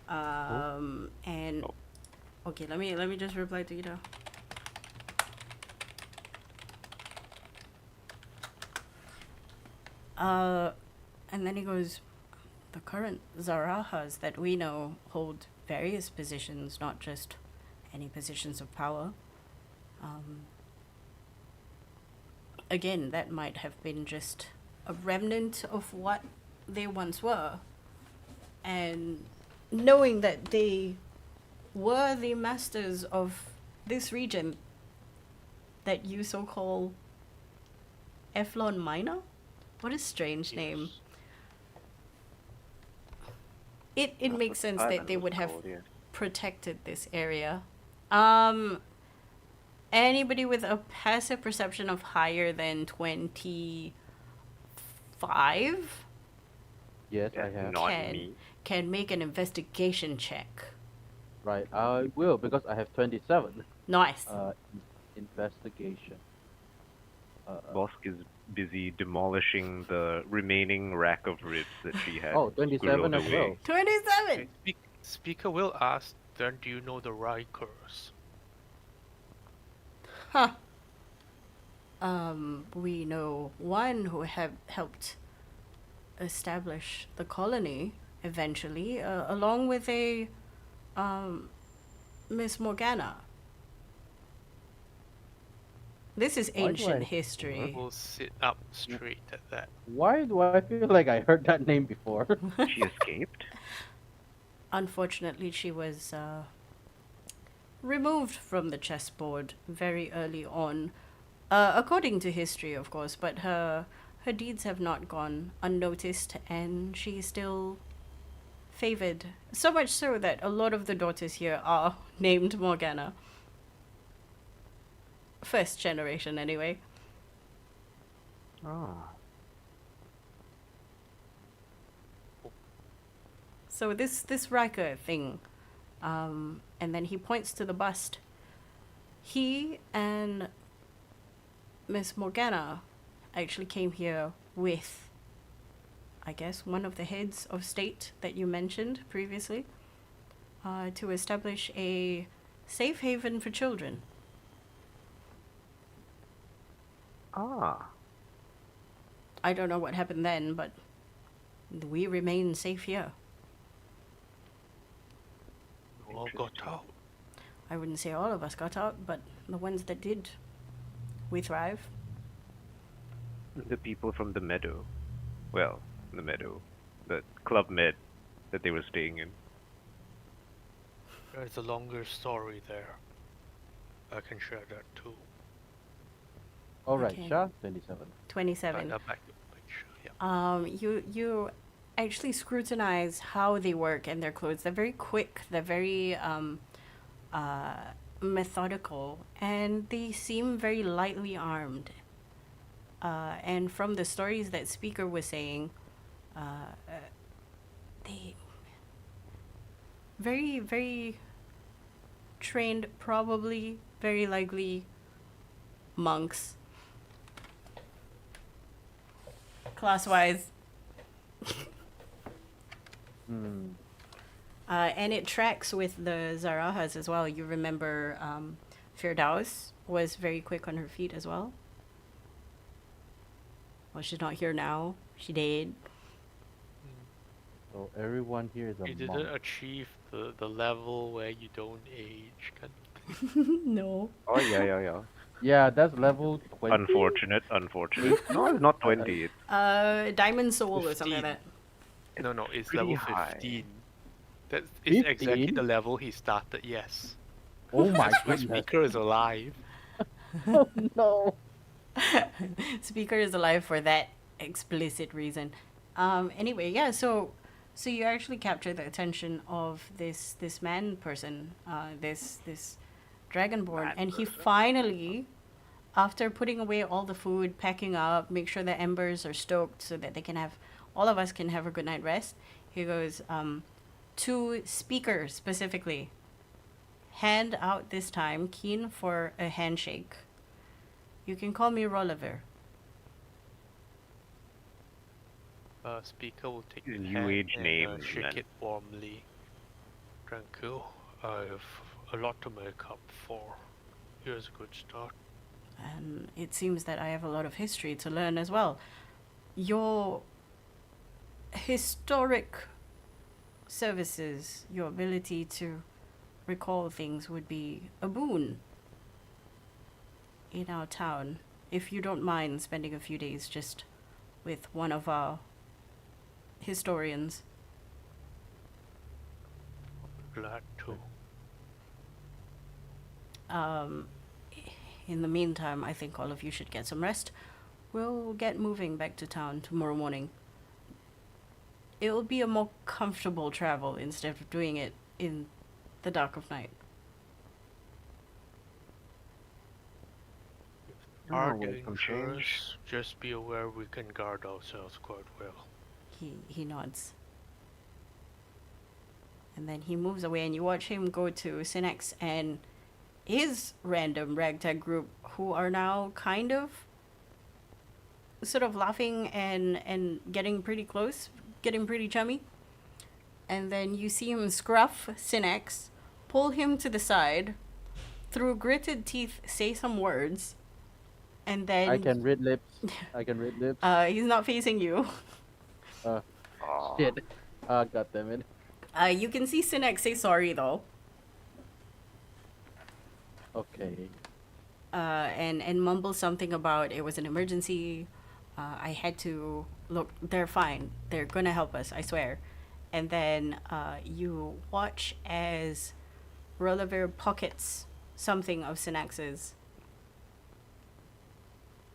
A: And okay, let me just reply to you now. And then he goes, the current Zarahas that we know hold various positions, not just any positions of power. Again, that might have been just a remnant of what they once were. And knowing that they were the masters of this region that you so call Eflon Minor? What a strange name. It makes sense that they would have protected this area. Anybody with a passive perception of higher than 25
D: Yes, I have.
B: Not me.
A: can make an investigation check.
D: Right, I will because I have 27.
A: Nice.
D: Investigation.
B: Bosk is busy demolishing the remaining rack of ribs that she had.
D: Oh, 27
B: squirreled
D: as
B: away.
D: well.
A: 27!
C: Speaker will ask, then do you know the Rikers?
A: Huh. We know one who have helped establish the colony eventually, along with a Miss Morgana. This is
D: Why do
A: ancient
D: I-
A: history.
C: We'll sit up straight at that.
D: Why do I feel like I heard that name before?
B: She escaped?
A: Unfortunately, she was removed from the chessboard very early on, according to history, of course. But her deeds have not gone unnoticed, and she is still favored. So much so that a lot of the daughters here are named Morgana. First generation, anyway.
B: Ah.
A: So this Riker thing, and then he points to the bust. He and Miss Morgana actually came here with, I guess, one of the heads of state that you mentioned previously, to establish a safe haven for children.
B: Ah.
A: I don't know what happened then, but we remain safe here.
C: We all got out.
A: I wouldn't say all of us got out, but the ones that did, we thrive.
B: The people from the meadow. Well, the meadow. The Club Med that they were staying in.
C: There's a longer story there. I can share that too.
D: Alright,
A: Okay.
D: Shah, 27.
A: 27.
C: Back to the picture, yeah.
A: You actually scrutinize how they work and their clothes. They're very quick. They're very methodical, and they seem very lightly armed. And from the stories that Speaker was saying, they very, very trained, probably very likely monks. Class-wise.
D: Hmm.
A: And it tracks with the Zarahas as well. You remember Firdaus was very quick on her feet as well. Well, she's not here now. She did.
D: So everyone here is a
C: You
D: monk.
C: didn't achieve the level where you don't age.
A: No.
B: Oh, yeah.
D: Yeah, that's level 20.
B: Unfortunate. No, it's not 20. It's
A: Diamond Soul or something like
C: 15.
A: that.
C: No, it's
B: pretty
C: level
B: high.
C: 15. That is exactly
D: 15?
C: the level he started, yes.
D: Oh my
C: That's why
D: goodness.
C: Speaker is alive.
D: Oh no.
A: Speaker is alive for that explicit reason. Anyway, yeah, so you actually capture the attention of this man person, this Dragonborn,
C: Man
A: and he
C: person.
A: finally, after putting away all the food, packing up, make sure the embers are stoked so that all of us can have a good night rest, he goes, to Speaker specifically, hand out this time, keen for a handshake. You can call me Rollevir.
C: Speaker will take
B: These
C: the
B: new
C: hand
B: age
C: and
B: names,
C: shake
B: man.
C: it warmly. Tranquil, I have a lot to make up for. Here's a good start.
A: And it seems that I have a lot of history to learn as well. Your historic services, your ability to recall things would be a boon in our town. If you don't mind spending a few days just with one of our historians.
C: Glad to.
A: In the meantime, I think all of you should get some rest. We'll get moving back to town tomorrow morning. It'll be a more comfortable travel instead of doing it in the dark of night.
C: Are
B: Oh, welcome
C: dangerous,
B: change.
C: just be aware we can guard ourselves quite well.
A: He nods. And then he moves away, and you watch him go to Sinex and his random ragtag group, who are now kind of sort of laughing and getting pretty close, getting pretty chummy. And then you see him scruff Sinex, pull him to the side, through gritted teeth say some words, and
D: I
A: then
D: can read lips. I can read lips.
A: he's not facing you.
D: Uh,
B: Aw.
D: shit. God damn it.
A: You can see Sinex say sorry though,
D: Okay.
A: and mumble something about it was an emergency. I had to look. They're fine. They're gonna help us. I swear. And then you watch as Rollevir pockets something of Sinex's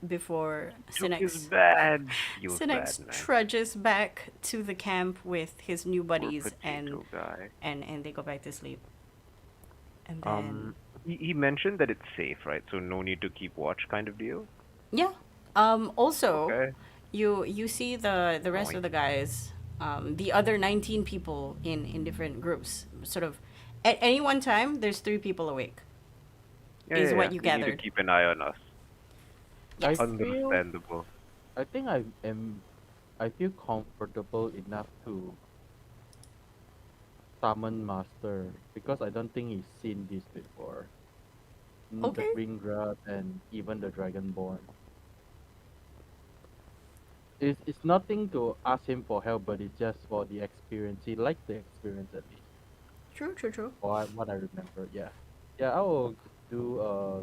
A: before
B: Took his
A: Sinex
B: badge. He was
A: Sinex
B: bad, man.
A: trudges back to the camp with his new
B: Poor
A: buddies
B: potato guy.
A: and they go back to sleep. And then
B: He mentioned that it's safe, right? So no need to keep watch, kind of deal.
A: yeah. Also
B: Okay.
A: you see the rest
B: Boing.
A: of the guys, the other 19 people in different groups. Sort of at any one time there's 3 people awake. Is what you
B: They need
A: gathered.
B: to keep an eye on us.
A: Yes.
D: I feel.
B: Understandable.
D: I think I feel comfortable enough to summon Master because I don't think he's seen this before.
A: Okay.
D: The Ringrat and even the Dragonborn. It's nothing to ask him for help, but it's just for the experience. He liked the experience at least.
A: True.
D: Or what I remember, yeah. Yeah, I will do a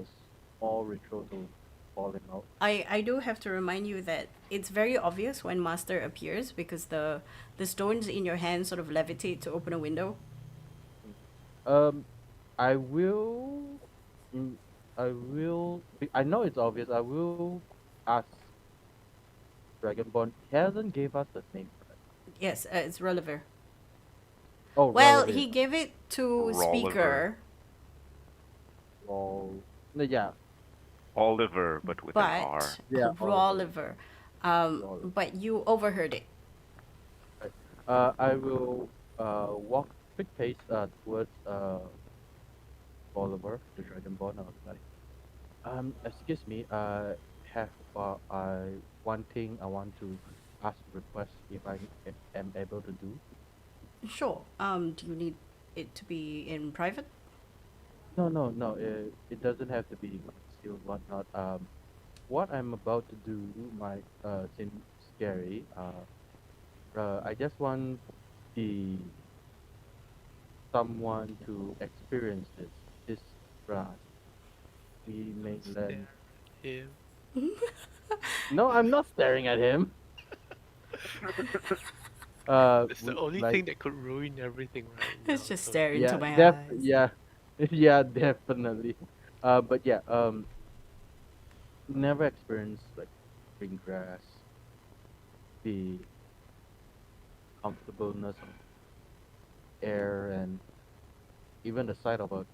D: small ritual to call him out.
A: I do have to remind you that it's very obvious when Master appears because the stones in your hand sort of levitate to open a window.
D: I will. I know it's obvious. I will ask Dragonborn. He hasn't gave us the name. Right?
A: Yes, it's Rollevir.
D: Oh,
A: Well,
D: Rollevir.
A: he gave it to
B: Rollevir.
A: Speaker,
D: No, yeah.
B: Oliver, but with an R.
A: but
D: Yeah,
A: Rollevir.
D: Rollevir.
A: But you overheard it.
D: I will walk quick pace towards Oliver, the Dragonborn. I was like, excuse me. Have one thing I want to ask request if I am able to do.
A: Sure. Do you need it to be in private?
D: No. It doesn't have to be concealed, whatnot. What I'm about to do might seem scary. I just want the someone to experience this grass. We may learn.
C: Him.
D: No, I'm not staring at him.
C: It's the only
D: like,
C: thing that could ruin everything right now.
A: It's just
C: so-
A: staring
D: yeah,
A: into my eyes.
D: yeah, yeah, definitely. But yeah, never experienced like green grass, the comfortableness of air, and even the sight of a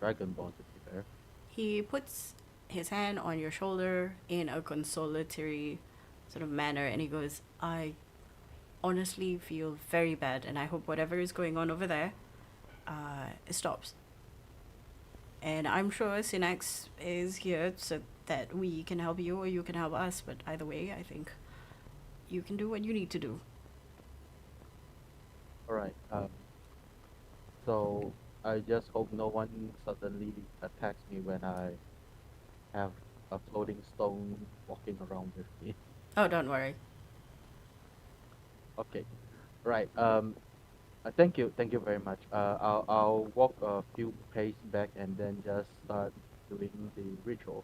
D: dragonborn to be there.
A: He puts his hand on your shoulder in a consolatory sort of manner and he goes, I honestly feel very bad and I hope whatever is going on over there stops. And I'm sure Sinex is here so that we can help you or you can help us, but either way, I think you can do what you need to do.
D: All right. So I just hope no one suddenly attacks me when I have a floating stone walking around with me.
A: Oh, don't worry.
D: Okay. Right. Thank you very much. I'll walk a few pace back and then just start doing the ritual.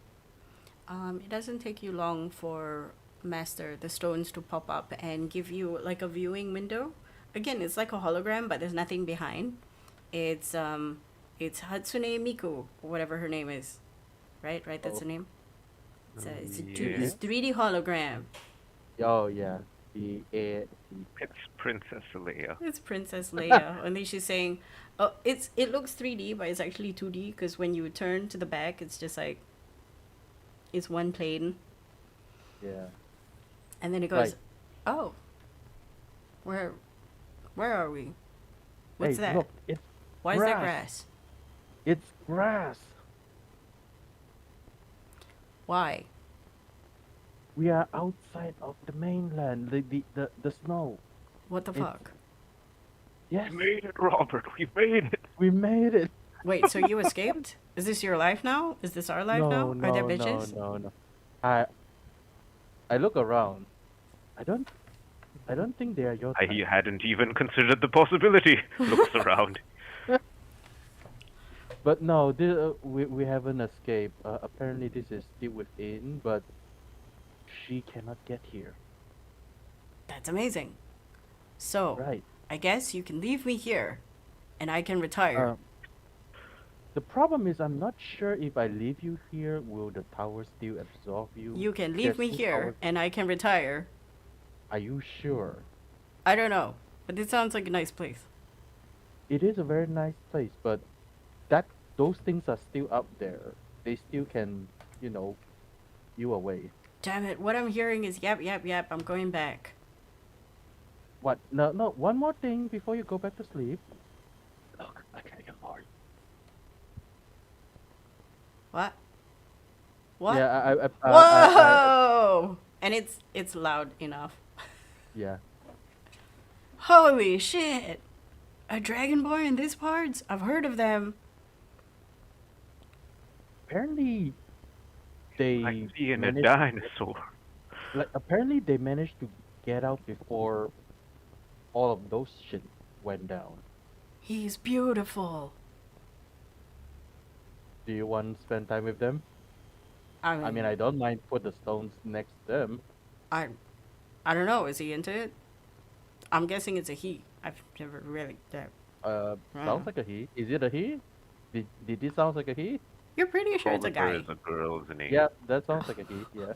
A: It doesn't take you long for Master, the stones to pop up and give you like a viewing window. Again, it's like a hologram, but there's nothing behind. It's Hatsune Miku, whatever her name is. Right, that's
D: Oh.
A: the name. It's a
B: Yeah.
A: it's 3D hologram.
D: Oh yeah, the
B: It's Princess Leia.
A: It's Princess Leia. Only she's saying, oh, it looks 3D, but it's actually 2D because when you turn to the back, it's just like it's one plane,
D: yeah.
A: and then it goes,
D: Right.
A: oh, where are we? What's
D: Hey,
A: that?
D: look, it's
A: Why is there
D: grass.
A: grass?
D: It's grass.
A: Why?
D: We are outside of the mainland. The snow.
A: What the
D: It's
A: fuck?
D: yes,
B: We made it, Robert. We made it.
D: we made it.
A: Wait, so you escaped? Is this your life now? Is this our life
D: No,
A: now? Are there
D: no, no,
A: bitches?
D: no, no. I I look around. I don't I don't think they are your
B: I
D: type.
B: hadn't even considered the possibility. Looks around.
D: But no, we haven't escaped. Apparently, this is still within, but she cannot get here.
A: That's amazing. So,
D: Right.
A: I guess you can leave me here, and I can retire.
D: The problem is, I'm not sure if I leave you here, will the tower still absorb you?
A: You can leave
D: There's
A: me
D: two
A: here,
D: towers.
A: and I can retire.
D: Are you sure?
A: I don't know, but it sounds like a nice place.
D: It is a very nice place, but that those things are still up there. They still can, you know, you away.
A: Damn it, what I'm hearing is yap, yap, yap, I'm going back.
D: What? No, no. One more thing before you go back to sleep. Look, I got your heart.
A: What? What?
D: Yeah,
A: Whoa! And it's loud enough.
D: yeah.
A: Holy shit! A Dragonborn in these parts? I've heard of them.
D: Apparently, they
B: Like seeing a
D: managed.
B: dinosaur.
D: Like apparently, they managed to get out before all of those shit went down.
A: He's beautiful.
D: Do you want to spend time with them? I mean, I don't mind put the stones next to them.
A: I don't know. Is he into it? I'm guessing it's a he. I've never really.
D: Sounds like a he. Is it a he? Did this sound like a he?
A: You're pretty sure it's a
B: Rollevir
A: guy.
B: is a girl's name.
D: Yeah, that sounds like a he. Yeah.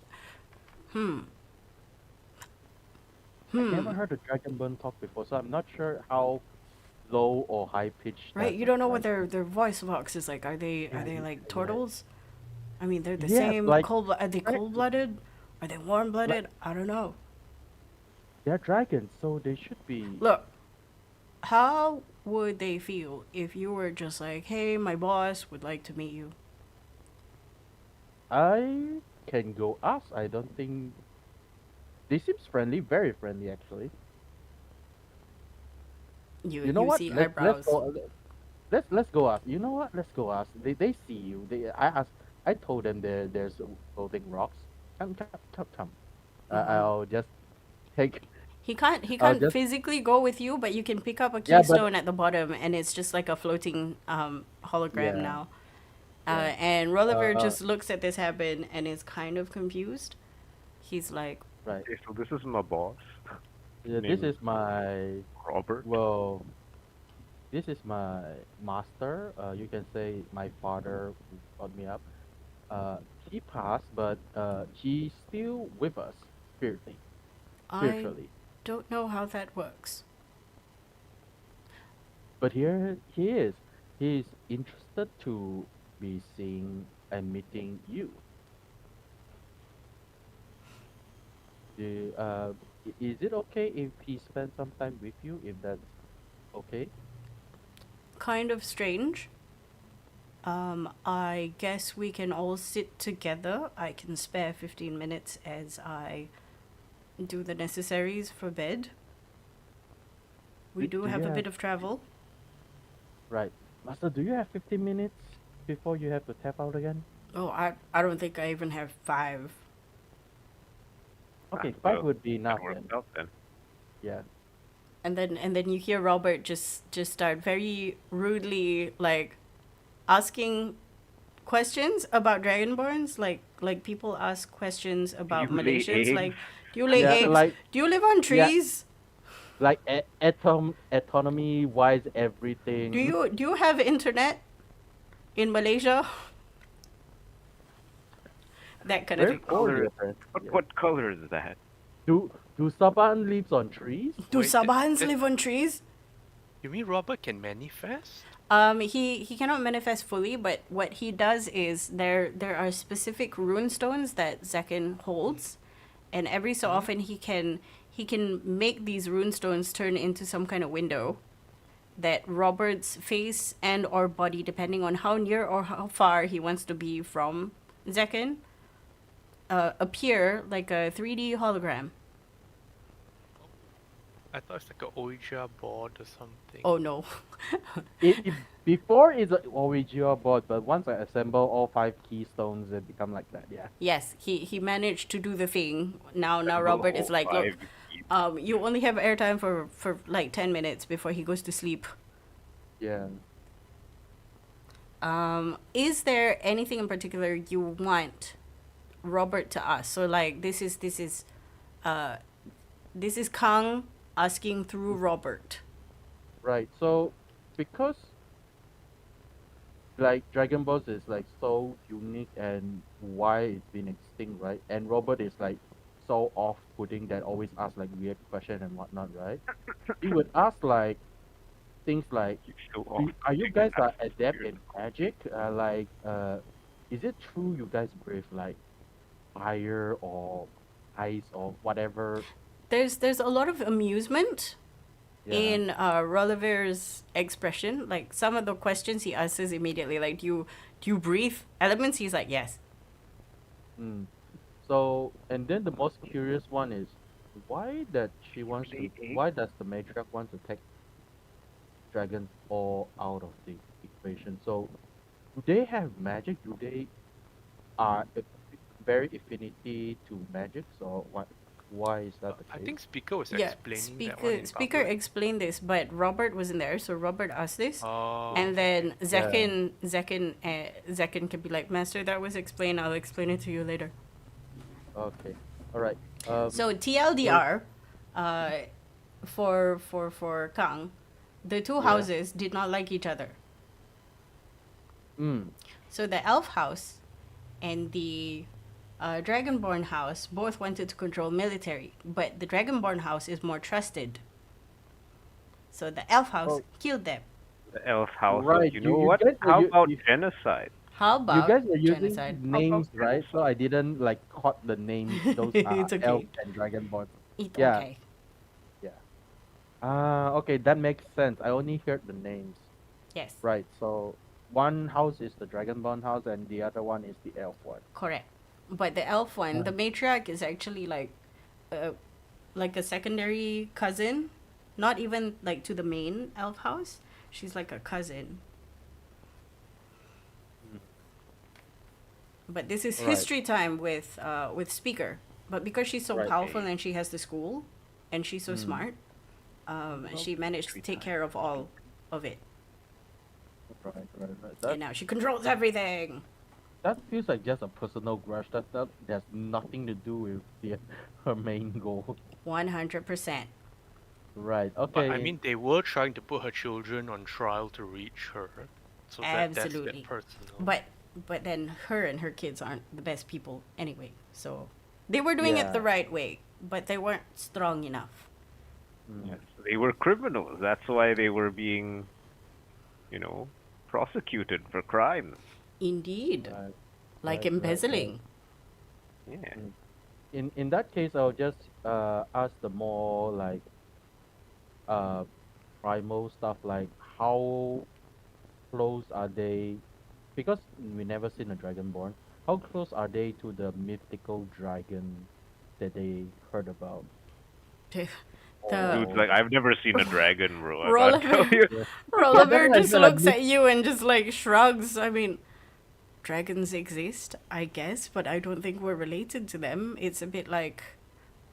A: Hmm.
D: I never heard a Dragonborn talk before, so I'm not sure how low or high pitched.
A: Right, you don't know what their voice box is like. Are they like turtles? I mean, they're the same.
D: like
A: Are they cold-blooded? Are they warm-blooded? I don't know.
D: they're dragons, so they should be.
A: Look, how would they feel if you were just like, "Hey, my boss would like to meet you."
D: I can go ask. I don't think they seems friendly, very friendly actually. You know
A: You
D: what?
A: see
D: Let's
A: eyebrows.
D: go. Let's go ask. You know what? Let's go ask. They see you. I asked. I told them there's floating rocks. Come. I'll just take.
A: He can't
D: I'll just
A: physically go with you, but you can pick up a
D: yeah, but
A: keystone at the bottom, and it's just like a floating hologram
D: yeah,
A: now.
D: yeah.
A: And Rollevir
D: Uh,
A: just looks at this happen and is kind of confused. He's like,
D: right.
B: Okay, so this is my boss.
D: Yeah,
B: Name
D: this is my
B: Robert.
D: well. This is my master. You can say my father who brought me up. He passed, but he's still with us spiritually.
A: I
D: Spiritually.
A: don't know how that works.
D: But here he is. He's interested to be seeing and meeting you. Is it okay if he spends some time with you? If that's okay?
A: Kind of strange. I guess we can all sit together. I can spare 15 minutes as I do the necessaries for bed. We do
D: Do
A: have
D: you
A: a
D: have
A: bit of travel.
D: right, Master? Do you have 15 minutes before you have to tap out again?
A: Oh, I don't think I even have 5.
D: Okay,
B: Well,
D: 5 would be enough
B: That works
D: then.
B: out then.
D: Yeah.
A: And then you hear Robert just start very rudely like asking questions about Dragonborns, like people ask questions about
B: You lay
A: Malaysians,
B: eggs?
A: like, do you lay
D: Yeah,
A: eggs?
D: like
A: Do you live on
D: yeah,
A: trees?
D: like autonomy wise everything.
A: Do you have internet in Malaysia? That kind of
D: Very
A: thing.
B: color-
D: poorly apparently. Yeah.
B: What color is that?
D: Do Saban lives on trees?
A: Do
C: Wait,
A: Sabahans
C: that-
A: live on trees?
C: You mean Robert can manifest?
A: He cannot manifest fully, but what he does is there are specific rune stones that Zekin holds, and every so often he can make these rune stones turn into some kind of window that Robert's face and or body, depending on how near or how far he wants to be from Zekin, appear like a 3D hologram.
C: I thought it's like a Ouija board or something.
A: Oh no.
D: Before it's an original board, but once I assemble all 5 keystones, it become like that. Yeah.
A: Yes, he managed to do the thing. Now
B: Assemble
A: Robert is
B: all
A: like, look,
B: 5
A: you only have airtime for like 10 minutes before he goes to sleep.
D: Yeah.
A: Is there anything in particular you want Robert to ask? So like this is Kang asking through Robert.
D: Right. So, because like Dragon Balls is like so unique and why it's been extinct, right? And Robert is like so off-putting that always asks like weird question and whatnot, right? He would ask like things like, are you guys adept in magic? Is it true you guys breathe like fire or ice or whatever?
A: There's a lot of amusement
D: Yeah.
A: in Rollevir's expression. Like some of the questions he answers immediately, like do you breathe elements? He's like, yes.
D: Mm. So, and then the most curious one is why does the matriarch want to take dragons all out of the equation? So, do they have magic? Do they are very affinity to magic? So, why is that the
C: I
D: case?
C: think Speaker was
A: Yeah,
C: explaining that one in
A: speaker
C: public.
A: explained this, but Robert wasn't there, so Robert asked this.
C: Oh,
A: And then Zekin can be like, Master, that was explained. I'll explain it to you later.
D: Okay, all right.
A: So TLDR, for Kang, the two houses did not like each other.
D: Mm,
A: So the elf house and the Dragonborn house both wanted to control military, but the Dragonborn house is more trusted. So the elf house killed them.
B: The elf house.
D: Right,
B: You know
D: you
B: what?
D: guys
B: How
D: you-
B: about
D: you-
B: genocide?
A: How
D: you
A: about
D: guys were using
A: genocide?
D: names,
B: About
D: right? So I didn't like caught the names. Those are
A: It's okay.
D: elf and dragonborn.
A: It's
D: Yeah.
A: okay.
D: Okay, that makes sense. I only heard the names.
A: Yes,
D: Right, so one house is the Dragonborn house and the other one is the elf one.
A: correct. But the elf one, the matriarch is actually like a secondary cousin, not even like to the main elf house. She's like a cousin. But this is
D: Right.
A: history time with Speaker. But because she's so
D: Right.
A: powerful and she has the school, and she's so
D: Mm.
A: smart, she managed to take care of all of it,
D: Right.
A: and
D: That,
A: now she controls everything.
D: that feels like just a personal grudge. That has nothing to do with her main goal.
A: 100%.
D: Right.
C: but
D: Okay.
C: I mean, they were trying to put her children on trial to reach her. So that's
A: Absolutely.
C: that personal.
A: But then her and her kids aren't the best people anyway. So they were doing it the
D: Yeah.
A: right way, but they weren't strong enough.
D: Mm.
B: Yes, they were criminals. That's why they were being, prosecuted for crimes.
A: Indeed.
D: Right.
A: Like
D: right,
A: embezzling.
B: Yeah.
D: In that case, I'll just ask the more like primal stuff, like how close are they? Because we never seen a dragonborn. How close are they to the mythical dragon that they heard about?
A: The-
B: Dude, like I've never seen a dragon, bro. I
A: Roll
B: can't tell you.
A: Rollever
D: I
A: just
D: feel like
A: looks at you and just like shrugs. I mean, dragons exist, I guess, but I don't think we're related to them. It's a bit like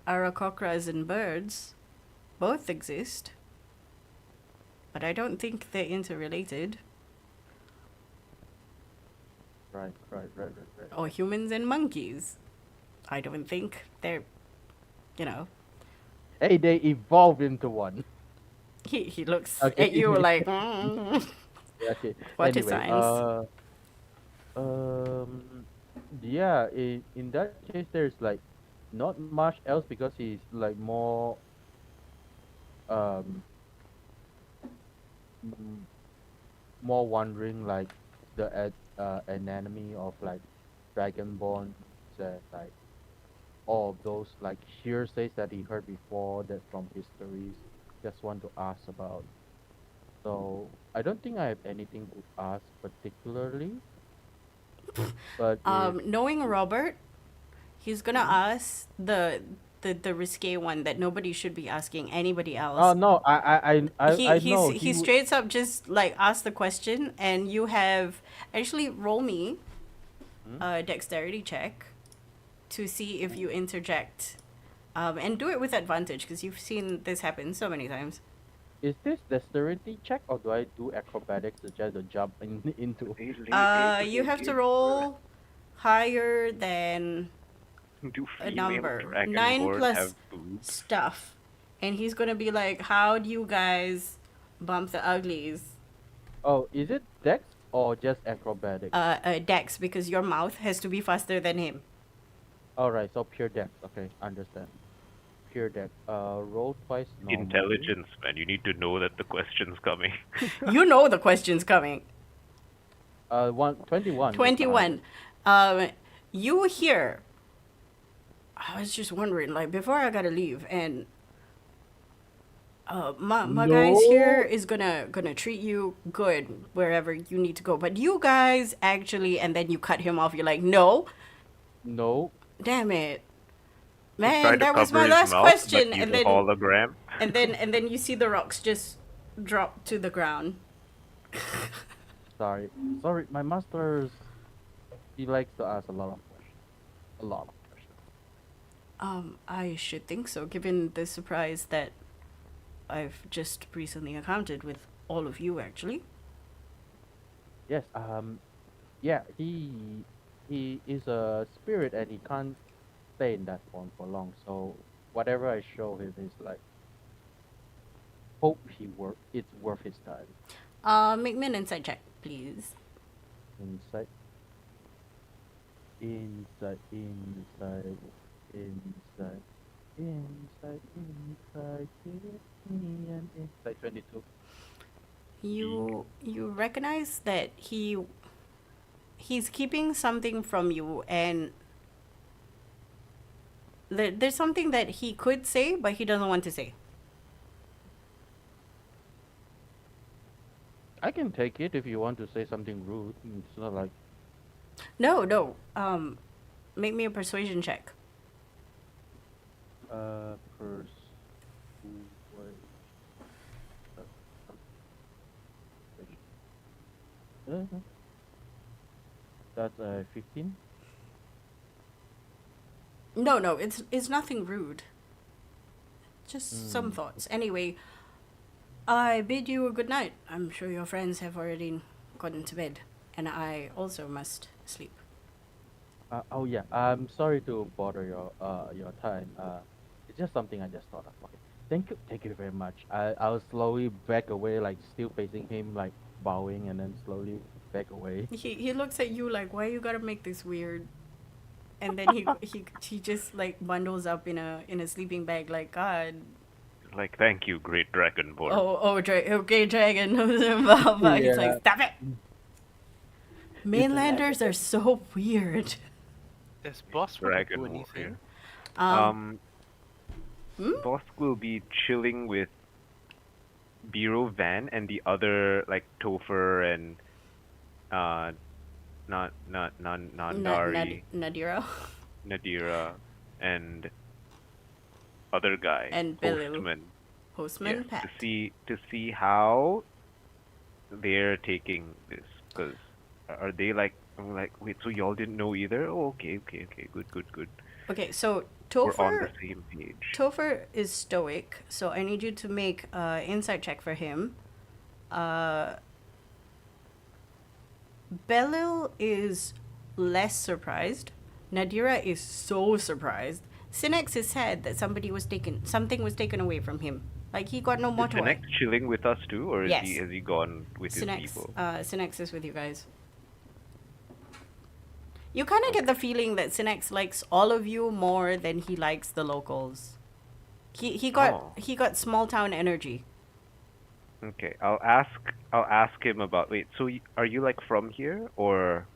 A: Arakokras and birds. Both exist. But I don't think they're interrelated.
D: Right.
A: Or humans and monkeys. I don't think they're, you know.
D: Hey, they evolved into one.
A: He looks
D: Okay.
A: at you like, mm.
D: Okay.
A: What is
D: anyway,
A: science?
D: Yeah. In that case, there's like not much else because he's like more um m- more wondering like the anatomy of like dragonborn and like all of those like hearsays that he heard before that from histories. Just want to ask about. So I don't think I have anything to ask particularly. But if,
A: Knowing Robert, He's gonna ask the risque one that nobody should be asking anybody
D: Oh
A: else.
D: no, I know
A: He
D: would.
A: straight up just like asked the question, and you have actually roll me
D: Hmm?
A: a dexterity check to see if you interject, and do it with advantage because you've seen this happen so many times.
D: Is this dexterity check or do I do acrobatics to just to jump into?
A: You have to roll higher than
B: Do
A: a
B: female
A: number. 9
B: dragonborn
A: plus
B: have boobs?
A: stuff. And he's gonna be like, how do you guys bump the uglies?
D: Oh, is it dex or just acrobatics?
A: Dex, because your mouth has to be faster than him.
D: Alright, so pure dex. Okay, understand. Pure dex. Roll twice normally.
B: Intelligence, man. You need to know that the question's coming.
A: You know the question's coming.
D: 21. is the
A: 21. You hear. I was just wondering, like, before I gotta leave, and my guys here is gonna treat you good wherever you need to go. But you guys actually, and then you cut him off. You're like, no,
D: highest. No.
A: damn it,
B: Try
A: man,
B: to
A: that was
B: cover
A: my
B: his
A: last
B: mouth,
A: question.
B: but he's
A: And
B: a
A: then
B: hologram.
A: and then you see the rocks just drop to the ground.
D: Sorry. Sorry, my master, he likes to ask a lot of questions. A lot of questions.
A: I should think so, given the surprise that I've just recently encountered with all of you, actually.
D: Yes, yeah, he is a spirit and he can't stay in that form for long. So whatever I show him is like, hope it's worth his time.
A: Make me an insight check, please.
D: Inside, inside, inside, inside, inside, inside, give me an inside. 22.
A: You recognize that he's keeping something from you, and there's something that he could say, but he doesn't want to say.
D: I can take it if you want to say something rude. It's not like
A: No. Make me a persuasion check.
D: persuade. That's 15.
A: No, it's nothing rude. Just some thoughts. Anyway, I bid you a good night. I'm sure your friends have already gotten to bed, and I also must sleep.
D: Oh yeah. I'm sorry to bother your time. It's just something I just thought of. Okay. Thank you very much. I'll slowly back away, like still facing him, like bowing, and then slowly back away.
A: He looks at you like, why you gotta make this weird? And then he just like bundles up in a sleeping bag, like, God.
B: Like, thank you, great dragonborn.
A: Okay, dragon. But he's like,
D: Yeah.
A: stop it. Mainlanders are so weird.
C: Does boss want to
B: Dragon
C: do
B: warrior.
C: anything?
B: Bosk will be chilling with Biro Van and the other, like, Topher and Nandari,
A: Nadira
B: Nadira, and other guy,
A: And Belil.
B: Postman.
A: Postman
B: Yeah,
A: Pat.
B: to see how they're taking this, because are they like, I'm like, wait, so y'all didn't know either? Oh, okay, good.
A: Okay, so
B: We're on the
A: Topher
B: same page.
A: Topher is stoic, so I need you to make an insight check for him. Belil is less surprised. Nadira is so surprised. Sinex is sad that something was taken away from him. Like, he got no
B: Is
A: more
B: Sinex chilling with us too, or
A: Yes.
B: has he gone with his
A: Sinex,
B: people?
A: Sinex is with you guys. You kind of get the feeling that Sinex likes all of you more than he likes the locals. He got small town energy.
B: Okay, I'll ask him about. Wait, so are you like from here, or are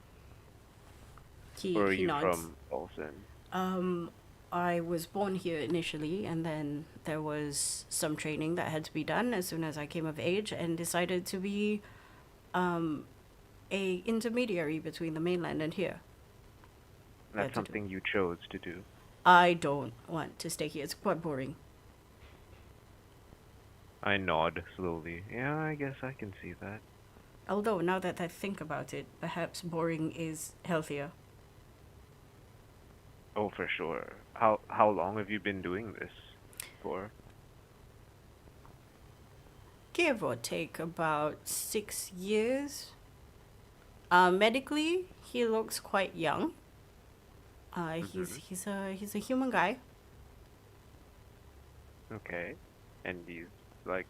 A: He
B: you
A: nods.
B: from Olsen?
A: I was born here initially, and then there was some training that had to be done as soon as I came of age, and decided to be a intermediary between the mainland and here. there
B: That's
A: to do.
B: something you chose to do.
A: I don't want to stay here. It's quite boring.
B: I nod slowly. Yeah, I guess I can see that.
A: Although, now that I think about it, perhaps boring is healthier.
B: Oh, for sure. How long have you been doing this for?
A: Give or take about 6 years. Medically, he looks quite young. He's a human guy.
B: Okay. And he's like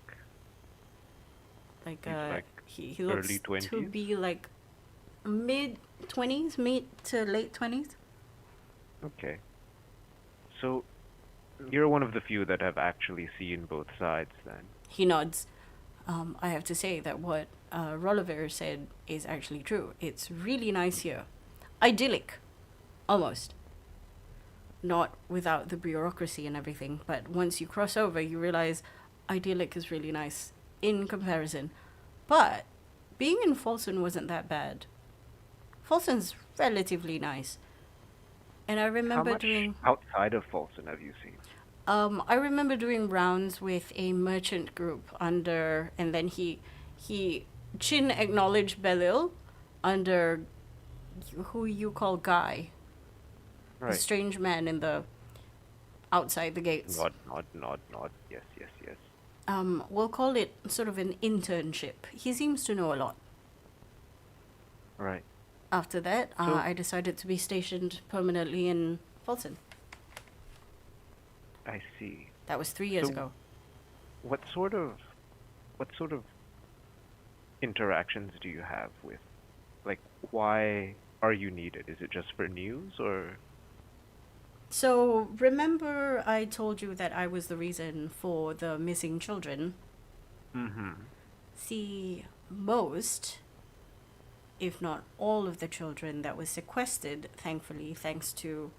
A: Like
B: He's like
A: he looks
B: early
A: to
B: 20s?
A: be like mid-20s, mid to late 20s.
B: okay. So you're one of the few that have actually seen both sides then.
A: He nods. I have to say that what Rollevir said is actually true. It's really nice here. Idyllic. Almost. Not without the bureaucracy and everything, but once you cross over, you realize idyllic is really nice in comparison. But being in Folsom wasn't that bad. Folsom's relatively nice. And I
B: How
A: remember
B: much
A: doing
B: outside of Folsom have you seen?
A: I remember doing rounds with a merchant group under, and then he chin acknowledged Belil under who you call Guy, the
B: Right.
A: strange man in the outside the gates.
B: Nod. Yes.
A: We'll call it sort of an internship. He seems to know a lot.
B: Right.
A: After that,
B: So-
A: I decided to be stationed permanently in Fulton.
B: I see.
A: That was 3 years
B: So-
A: ago.
B: What sort of interactions do you have with, like, why are you needed? Is it just for news or?
A: So, remember I told you that I was the reason for the missing children?
B: Mm-hmm.
A: See, most, if not all of the children that was sequestered, thankfully, thanks to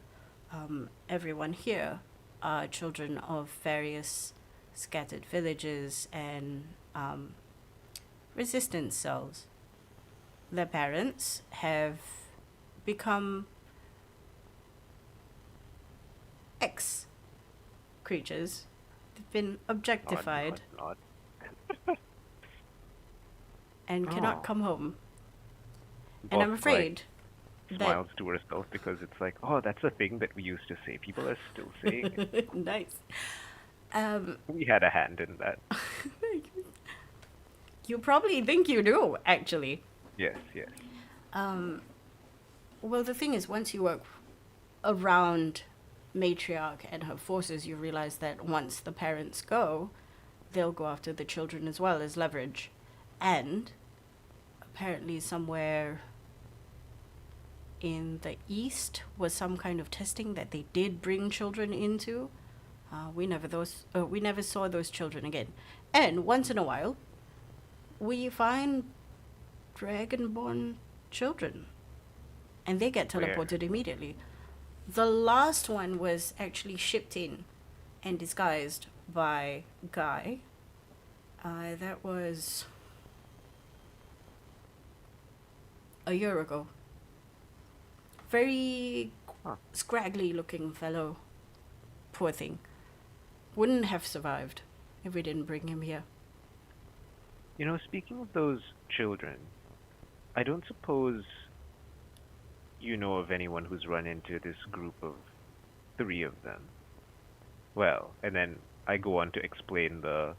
A: everyone here, are children of various scattered villages and resistance cells. Their parents have become ex creatures. They've been objectified
B: Nod.
A: and cannot
B: Oh.
A: come home. And I'm
B: Buff,
A: afraid
B: like,
A: that
B: smiles to herself because it's like, oh, that's a thing that we used to say. People are still saying it.
A: nice.
B: We had a hand in that.
A: You probably think you do, actually.
B: Yes.
A: Well, the thing is, once you work around Matriarch and her forces, you realize that once the parents go, they'll go after the children as well as leverage. And apparently somewhere in the east was some kind of testing that they did bring children into. We never saw those children again. And once in a while, we find Dragonborn children, and they get
B: Where?
A: teleported immediately. The last one was actually shipped in and disguised by Guy. That was a year ago. Very
B: Huh.
A: scraggly looking fellow. Poor thing. Wouldn't have survived if we didn't bring him here.
B: You know, speaking of those children, I don't suppose you know of anyone who's run into this group of 3 of them. Well, and then I go on to explain the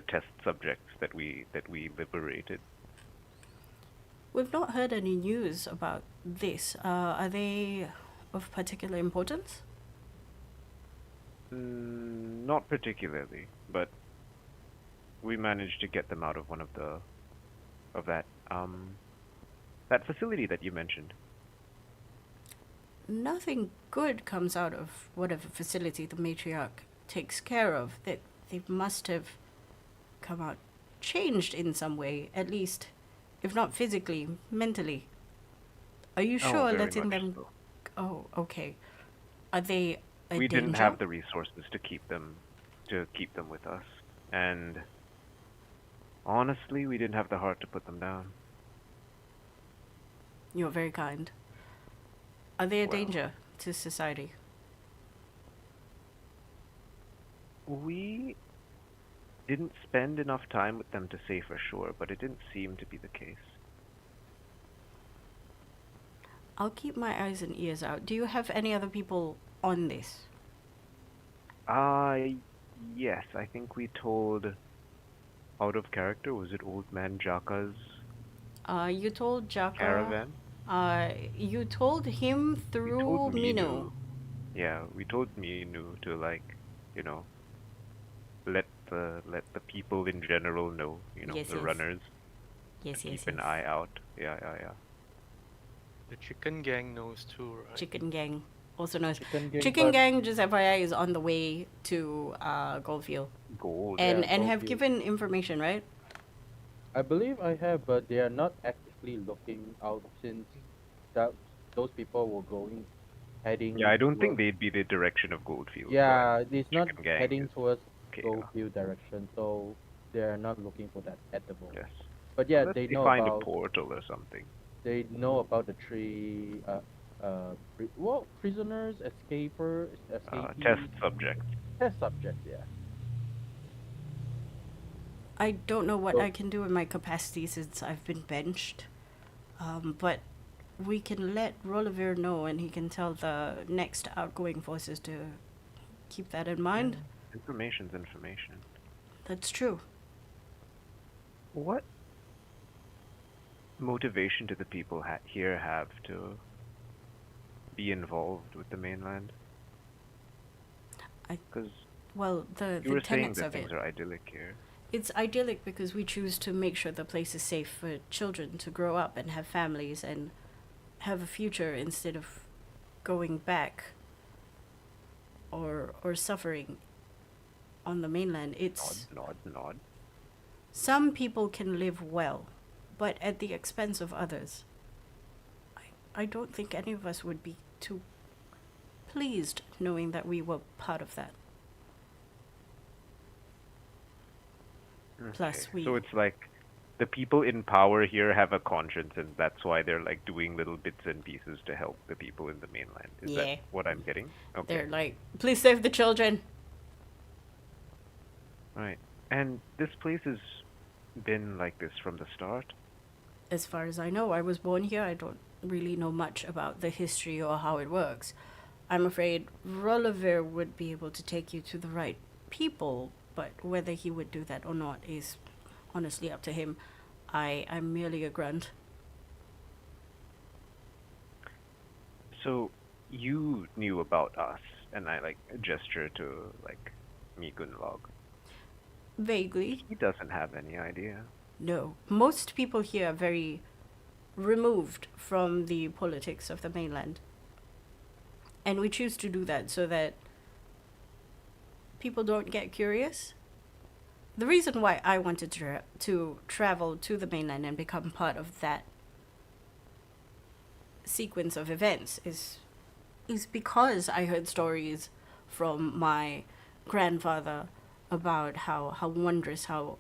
B: test subjects that we liberated.
A: We've not heard any news about this. Are they of particular importance?
B: Not particularly, but we managed to get them out of one of that facility that you mentioned.
A: Nothing good comes out of whatever facility the matriarch takes care of. They must have come out changed in some way, at least, if not physically, mentally. Are you
B: Oh,
A: sure
B: very
A: letting
B: much
A: them?
B: so.
A: Oh, okay. Are they a
B: We didn't
A: danger?
B: have the resources to keep them with us, and honestly, we didn't have the heart to put them down.
A: You're very kind. Are they a
B: Well.
A: danger to society?
B: We didn't spend enough time with them to say for sure, but it didn't seem to be the case.
A: I'll keep my eyes and ears out. Do you have any other people on this?
B: Yes, I think we told, out of character, was it Old Man Jaka's
A: You told Jaka.
B: caravan?
A: You told him
B: We
A: through
B: told
A: Minu.
B: Yeah, we told Minu to, like, you know, let the people in general know,
A: Yes,
B: the
A: yes.
B: runners,
A: Yes,
B: to
A: yes,
B: keep an
A: yes.
B: eye out. Yeah.
C: The chicken gang knows too, right?
A: Chicken Gang, also known as
D: Chicken Gang,
A: Chicken
D: but
A: Gang. Just FYI, is on the way to Goldfield,
B: Gold.
A: and
D: Yeah,
A: have
D: Goldfield.
A: given information, right?
D: I believe I have, but they are not actively looking out since that those people were heading.
B: Yeah, I don't think
D: toward-
B: they'd be the direction of Goldfield.
D: Yeah, it's not
B: Chicken Gang
D: heading
B: is
D: towards
B: okay.
D: Goldfield direction, so they are not looking for that at the moment.
B: Yes.
D: But yeah,
B: Unless
D: they
B: they
D: know
B: find
D: about
B: a portal or something.
D: they know about the three prisoners, escapees.
B: Test subjects.
D: Test subjects, yeah.
A: I don't know what
D: So-
A: I can do in my capacity since I've been benched, but we can let Rollevir know, and he can tell the next outgoing forces to keep that in mind.
B: Information's information.
A: That's true.
B: What motivation do the people here have to be involved with the mainland? Because
A: Well,
B: you
A: the
B: were saying
A: tenets
B: that
A: of
B: things
A: it.
B: are idyllic here.
A: It's idyllic because we choose to make sure the place is safe for children to grow up and have families and have a future instead of going back or suffering on the mainland. It's
B: Nod.
A: some people can live well, but at the expense of others. I don't think any of us would be too pleased knowing that we were part of that. Plus,
B: So it's like the people in power here have a conscience, and that's why they're like doing little bits and pieces to help the people in the mainland. Is
A: Yeah.
B: that what I'm getting? Okay.
A: They're like, please save the children.
B: Right. And this place has been like this from the start?
A: As far as I know, I was born here. I don't really know much about the history or how it works. I'm afraid Rollevir would be able to take you to the right people, but whether he would do that or not is honestly up to him. I'm merely a grunt.
B: So you knew about us, and I like gesture to like Migunlog.
A: Vaguely,
B: He doesn't have any idea.
A: no. Most people here are very removed from the politics of the mainland. And we choose to do that so that people don't get curious. The reason why I wanted to travel to the mainland and become part of that sequence of events is because I heard stories from my grandfather about how wondrous, how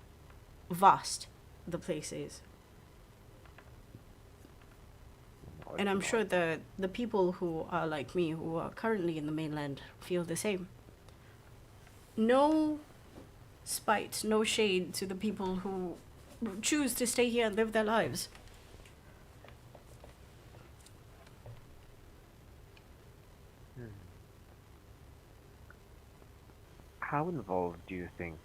A: vast the place is. And I'm sure the people who are like me, who are currently in the mainland, feel the same. No spite, no shade to the people who choose to stay here and live their lives.
B: How involved do you think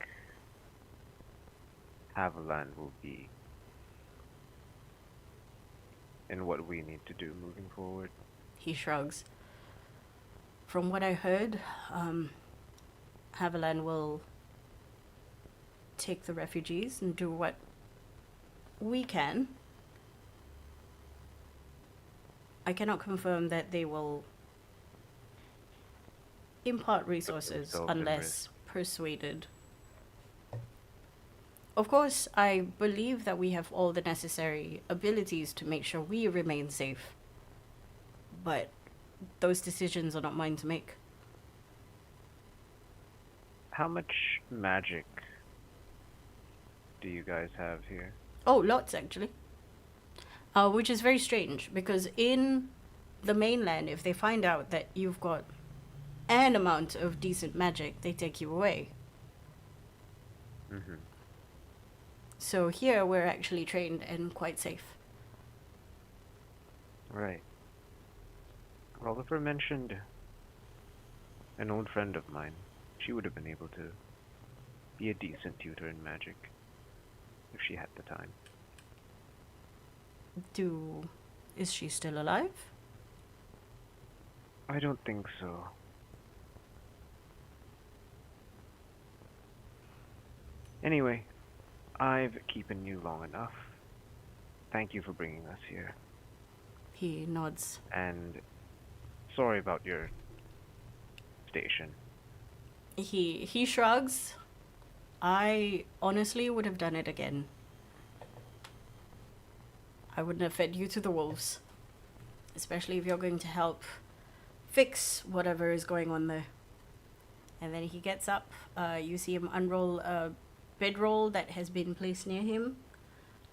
B: Havilland will be in what we need to do moving forward?
A: He shrugs. From what I heard, Havilland will take the refugees and do what we can. I cannot confirm that they will impart resources
B: themselves in
A: unless persuaded. Of course, I believe that we have all the necessary abilities to make sure we remain safe. But those decisions are not mine to make.
B: How much magic do you guys have here?
A: Oh, lots actually. Which is very strange because in the mainland, if they find out that you've got an amount of decent magic, they take you away.
B: Mm-hmm.
A: So here we're actually trained and quite safe.
B: Right. Rollevir mentioned an old friend of mine. She would have been able to be a decent tutor in magic if she had the time.
A: Is she still alive?
B: I don't think so. Anyway, I've keeping you long enough. Thank you for bringing us here.
A: He nods.
B: And sorry about your station.
A: He shrugs. I honestly would have done it again. I wouldn't have fed you to the wolves. Especially if you're going to help fix whatever is going on there. And then he gets up. You see him unroll a bedroll that has been placed near him.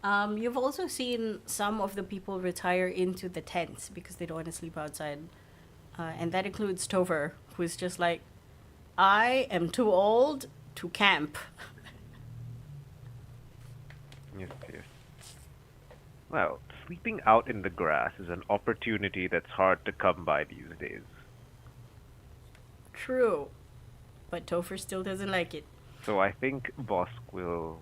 A: You've also seen some of the people retire into the tents because they don't want to sleep outside. And that includes Topher, who's just like, I am too old to camp.
B: Yes, yes. Well, sleeping out in the grass is an opportunity that's hard to come by these days.
A: True. But Topher still doesn't like it.
B: So I think Vosk will,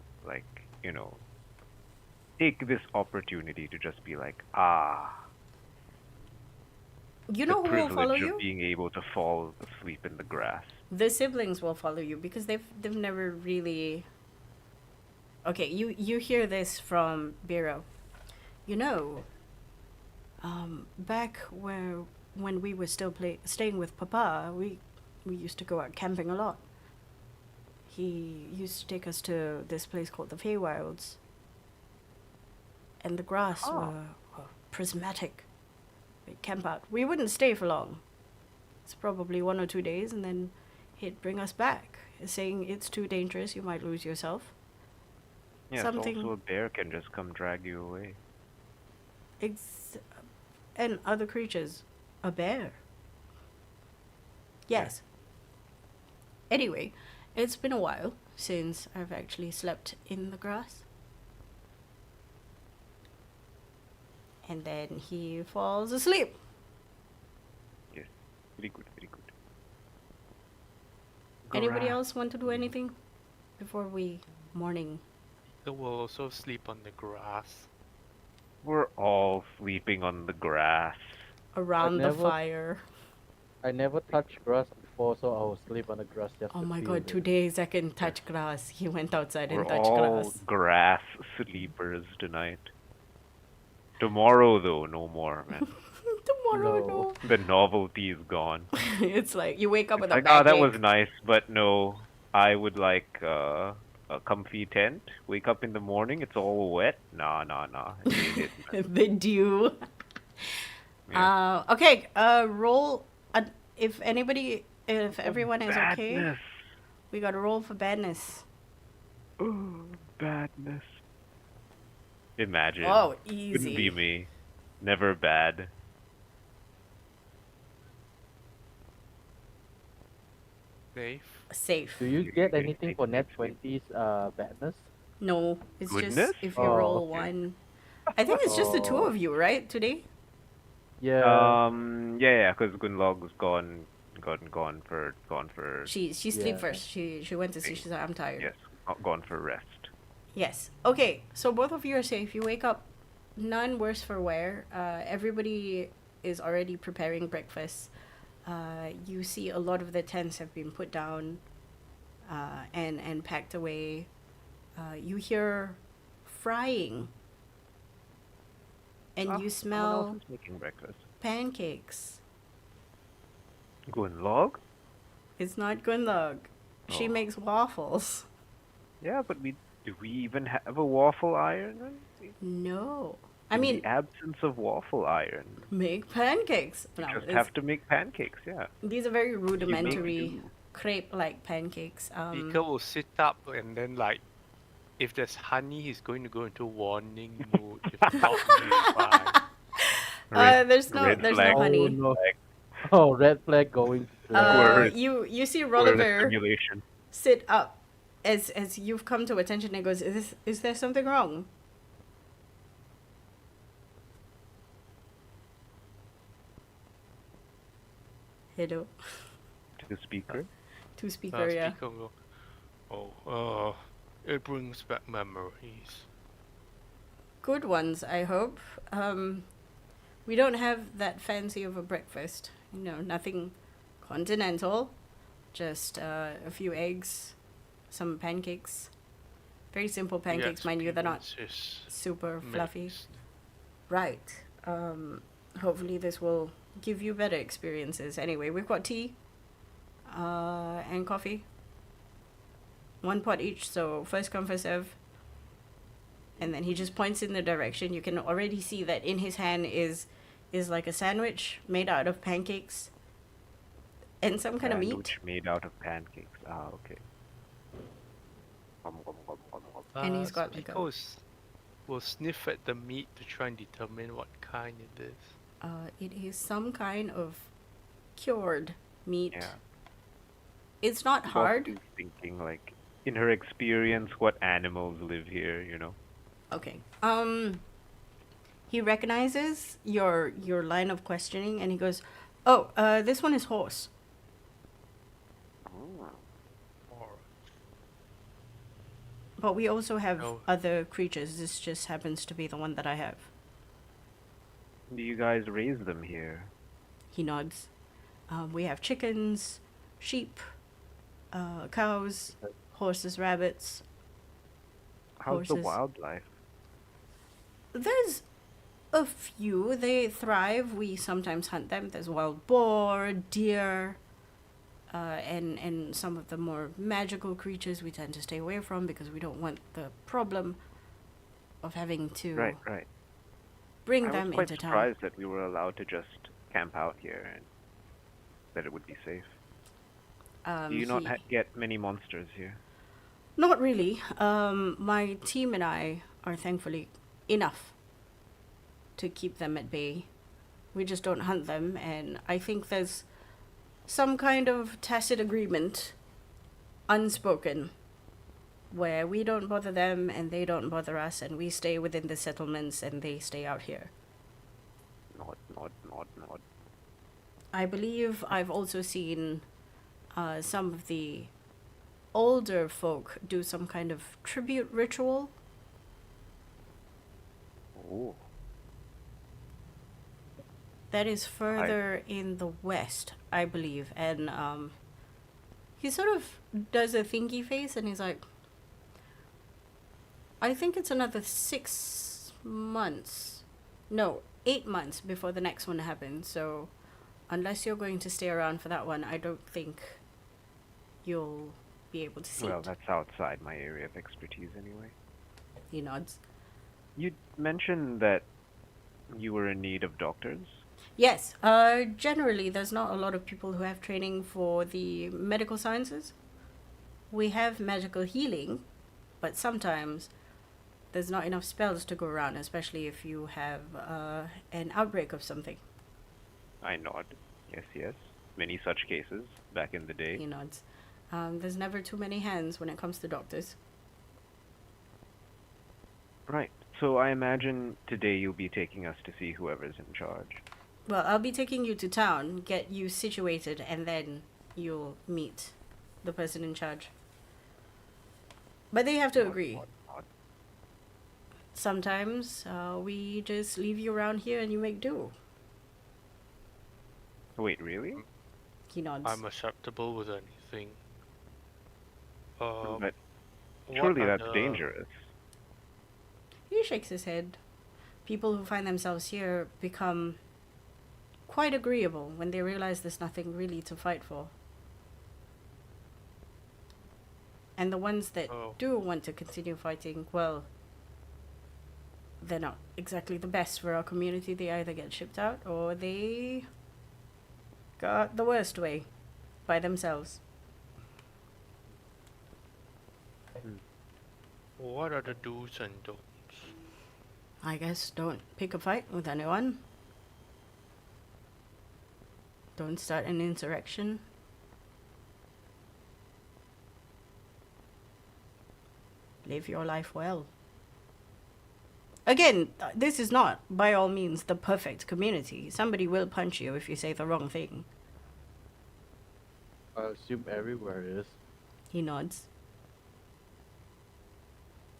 B: take this opportunity to just be like,
A: You
B: the
A: know who will follow
B: privilege
A: you?
B: of being able to fall asleep in the grass.
A: The siblings will follow you because they've never really. Okay, you hear this from Biro. Back when we were still staying with Papa, we used to go out camping a lot. He used to take us to this place called the Feywilds. And the grass were prismatic. We'd camp out. We wouldn't stay for long. It's probably 1 or 2 days, and then he'd bring us back, saying it's too dangerous, you might lose yourself.
B: Yes,
A: Something-
B: also a bear can just come drag you away.
A: And other creatures. A bear. Yes. Anyway, it's been a while since I've actually slept in the grass. And then he falls asleep.
B: Yes, very good, very good.
A: Anybody
B: Grass.
A: else want to do anything before we morning?
C: They will also sleep on the grass.
B: We're all sleeping on the grass.
A: Around the
D: never-
A: fire.
D: I never touched grass before, so I will sleep on the grass just
A: Oh
D: to
A: my
D: feel
A: god,
D: it.
A: 2 days I can touch grass. He went outside
B: We're
A: and touched
B: all
A: grass.
B: grass sleepers tonight. Tomorrow, though, no more, man.
A: Tomorrow,
D: No.
A: no.
B: The novelty is gone.
A: It's like you wake up with
B: It's
A: a
B: like,
A: backache.
B: that was nice, but no. I would like a comfy tent. Wake up in the morning, it's all wet. Nah. I hate it, man.
A: The dew.
B: Yeah.
A: Okay. Roll. If everyone is okay,
B: Badness.
A: we got to roll for badness.
B: Oh, badness. Imagine.
A: Oh,
B: Couldn't be
A: easy.
B: me. Never bad.
C: Safe.
A: Safe.
D: Do you get anything for net 20's badness?
A: No, it's
B: Goodness?
A: just if you
D: Oh,
A: roll
D: okay.
A: one. I think it's just the two
D: Oh.
A: of you, right? Today.
D: Yeah.
B: Yeah, because Gunlog's gone for
A: She sleep
D: Yeah.
A: first. She went to sleep. She's like, I'm tired.
B: yes, gone for rest.
A: Yes. Okay. So both of you are safe. You wake up, none worse for wear. Everybody is already preparing breakfast. You see a lot of the tents have been put down, and packed away. You hear frying, and you
B: Someone else
A: smell
B: is making breakfast.
A: pancakes.
B: Gunlog?
A: It's not Gunlog. She
B: Oh.
A: makes waffles.
B: Yeah, but do we even have a waffle iron?
A: No. I
B: In
A: mean,
B: the absence of waffle iron,
A: make pancakes.
B: you
A: No,
B: just
A: it's-
B: have to make pancakes. Yeah.
A: these are very
B: You make
A: rudimentary
B: do.
A: crepe-like pancakes.
C: Mika will sit up and then if there's honey, he's going to go into warning mode. If not, he'll be fine.
A: There's no
B: red
A: there's
B: flag.
A: no
D: Oh
A: honey.
D: no! Oh, red flag going flag.
B: We're-
A: You see
B: We're in a
A: Rollevir
B: simulation.
A: sit up as you've come to attention and goes, is there something wrong? Hello.
B: To speaker.
A: To speaker, yeah.
C: Speaker will, it brings back memories.
A: Good ones, I hope. We don't have that fancy of a breakfast. You know, nothing continental. Just a few eggs, some pancakes. Very simple pancakes, mind you. They're not
C: Experience is
A: super fluffy.
C: mixed.
A: Right. Hopefully this will give you better experiences. Anyway, we've got tea and coffee. 1 pot each, so first come, first serve. And then he just points in the direction. You can already see that in his hand is like a sandwich made out of pancakes and some kind of meat.
B: Sandwich made out of pancakes. Ah, okay.
A: And he's got like a-
C: Speaker will sniff at the meat to try and determine what kind it is.
A: It is some kind of cured meat.
B: Yeah.
A: It's not hard.
B: Possibly thinking like, in her experience, what animals live here, you know?
A: Okay. He recognizes your line of questioning and he goes, "Oh, this one is horse."
C: Or
A: But we also have
C: Oh.
A: other creatures. This just happens to be the one that I have.
B: Do you guys raise them here?
A: He nods. We have chickens, sheep, cows, horses, rabbits.
B: How's the
A: Horses.
B: wildlife?
A: There's a few. They thrive. We sometimes hunt them. There's wild boar, deer, and some of the more magical creatures we tend to stay away from because we don't want the problem of having to
B: Right.
A: bring
B: I
A: them
B: was quite
A: into town.
B: surprised that we were allowed to just camp out here and that it would be safe. Do you not
A: he-
B: get many monsters here?
A: Not really. My team and I are thankfully enough to keep them at bay. We just don't hunt them, and I think there's some kind of tacit agreement, unspoken, where we don't bother them and they don't bother us, and we stay within the settlements and they stay out here.
B: Not.
A: I believe I've also seen some of the older folk do some kind of tribute ritual.
B: Oh,
A: That is further in the west, I believe. And he sort of does a thinky face and he's like, I think it's another 6 months. No, 8 months before the next one happens. So unless you're going to stay around for that one, I don't think you'll be able to see
B: well,
A: it.
B: that's outside my area of expertise anyway.
A: He nods.
B: You mentioned that you were in need of doctors?
A: Yes, generally there's not a lot of people who have training for the medical sciences. We have magical healing, but sometimes there's not enough spells to go around, especially if you have an outbreak of something.
B: I nod. Yes. Many such cases back in the day.
A: He nods. There's never too many hands when it comes to doctors.
B: Right. So I imagine today you'll be taking us to see whoever's in charge.
A: Well, I'll be taking you to town, get you situated, and then you'll meet the person in charge. But they have to agree.
B: Nod.
A: Sometimes we just leave you around here and you make do.
B: Wait, really?
A: He nods.
C: I'm acceptable with anything.
B: But
C: What
B: surely
C: are
B: that's
C: the-
B: dangerous.
A: He shakes his head. People who find themselves here become quite agreeable when they realize there's nothing really to fight for. And the ones that
C: Oh.
A: do want to continue fighting, well, they're not exactly the best for our community. They either get shipped out or they got the worst way by themselves.
C: What are the do's and don'ts?
A: I guess don't pick a fight with anyone. Don't start an insurrection. Live your life well. Again, this is not, by all means, the perfect community. Somebody will punch you if you say the wrong thing.
D: I assume everywhere is.
A: He nods.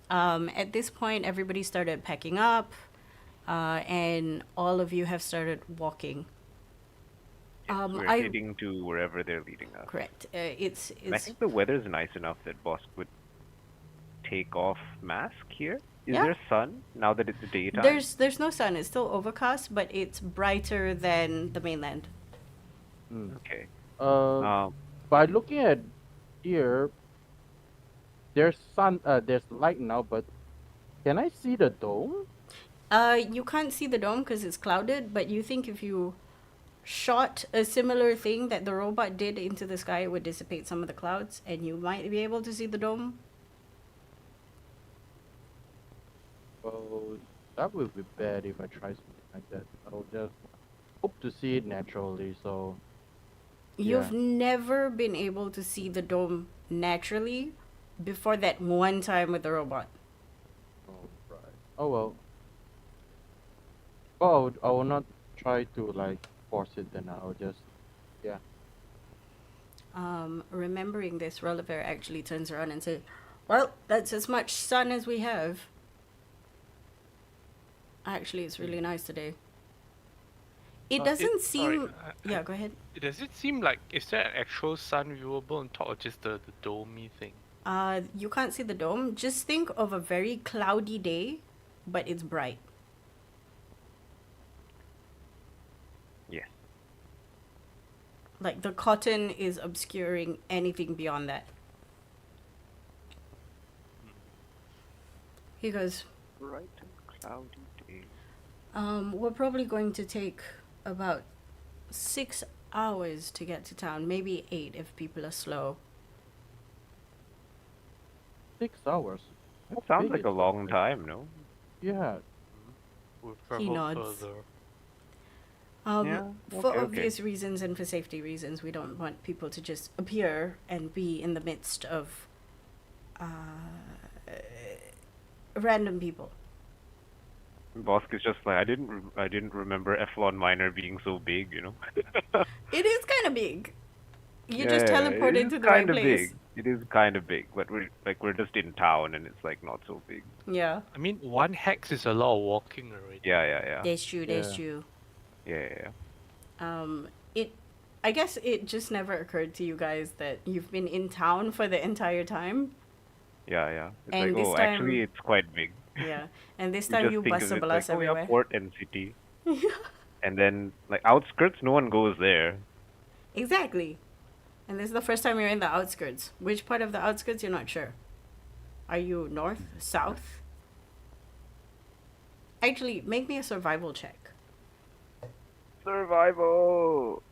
A: At this point, everybody started packing up, and all of you have started walking.
B: We're
A: I
B: heading to wherever they're leading us.
A: correct.
B: And I think the weather's nice enough that Boss would take off mask here. Is
A: Yeah.
B: there sun now that it's daytime?
A: There's no sun. It's still overcast, but it's brighter than the mainland.
B: Okay.
D: Uh, by looking at here, there's sun. There's light now, but can I see the dome?
A: You can't see the dome because it's clouded, but you think if you shot a similar thing that the robot did into the sky, it would dissipate some of the clouds, and you might be able to see the dome.
D: Well, that would be bad if I try something like that. I'll just hope to see it naturally. So
A: You've
D: Yeah.
A: never been able to see the dome naturally before that one time with the robot.
D: oh, right. Oh well. Oh, I will not try to like force it. Then I'll just
A: Remembering this, Rollevir actually turns around and says, "Well, that's as much sun as we have. Actually, it's really nice today." It doesn't seem... Yeah, go ahead.
C: Does it seem like, is there an actual sun viewable on top of just the domey thing?
A: You can't see the dome. Just think of a very cloudy day, but it's bright.
B: Yes.
A: Like the cotton is obscuring anything beyond that. He goes,
B: Bright and cloudy day.
A: we're probably going to take about 6 hours to get to town. Maybe 8 if people are slow.
D: 6 hours.
B: That
D: How
B: sounds
D: big
B: like
D: is
B: a
D: that
B: long
D: thing?
B: time, no?
D: Yeah.
C: We'll travel
A: nods.
C: further.
B: Yeah,
A: For
B: okay,
A: obvious reasons and for safety reasons, we don't want people to just appear and be in the midst of random people.
B: Bosk is just like, I didn't remember Eflon Minor being so big, you know?
A: It is kind of big. You just
B: Yeah,
A: teleported
B: it
A: into
B: is
A: the right
B: kinda
A: place.
B: big. It is kind of big, but we're just in town and it's like not so big.
A: Yeah,
C: I mean, 1 hex is a lot of walking already.
B: Yeah.
A: that's true. That's
D: Yeah.
A: true.
B: Yeah.
A: I guess it just never occurred to you guys that you've been in town for the entire time.
B: Yeah. It's
A: And
B: like,
A: this
B: actually
A: time-
B: it's quite big.
A: Yeah, and this
B: We
A: time
B: just
A: you
B: think of
A: bust
B: it
A: a blast
B: like,
A: everywhere.
B: port and city. And then, like, outskirts, no one goes there.
A: Exactly. And this is the first time you're in the outskirts. Which part of the outskirts, you're not sure. Are you north, south? Actually, make me a survival check.
B: Survival!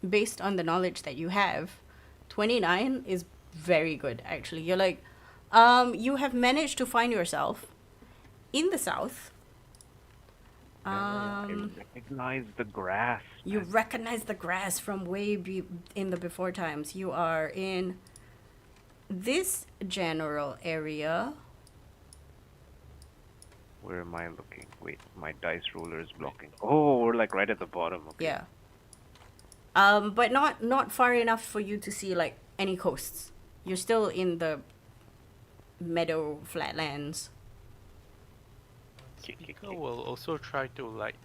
A: Based on the knowledge that you have, 29 is very good, actually. You're like, you have managed to find yourself in the south.
B: I recognize the grass.
A: You recognize the grass from way in the before times. You are in this general area.
B: Where am I looking? Wait, my dice roller is blocking. Oh, we're like right at the bottom. Okay.
A: Yeah. But not far enough for you to see like any coasts. You're still in the meadow flatlands.
C: Speaker will also try to like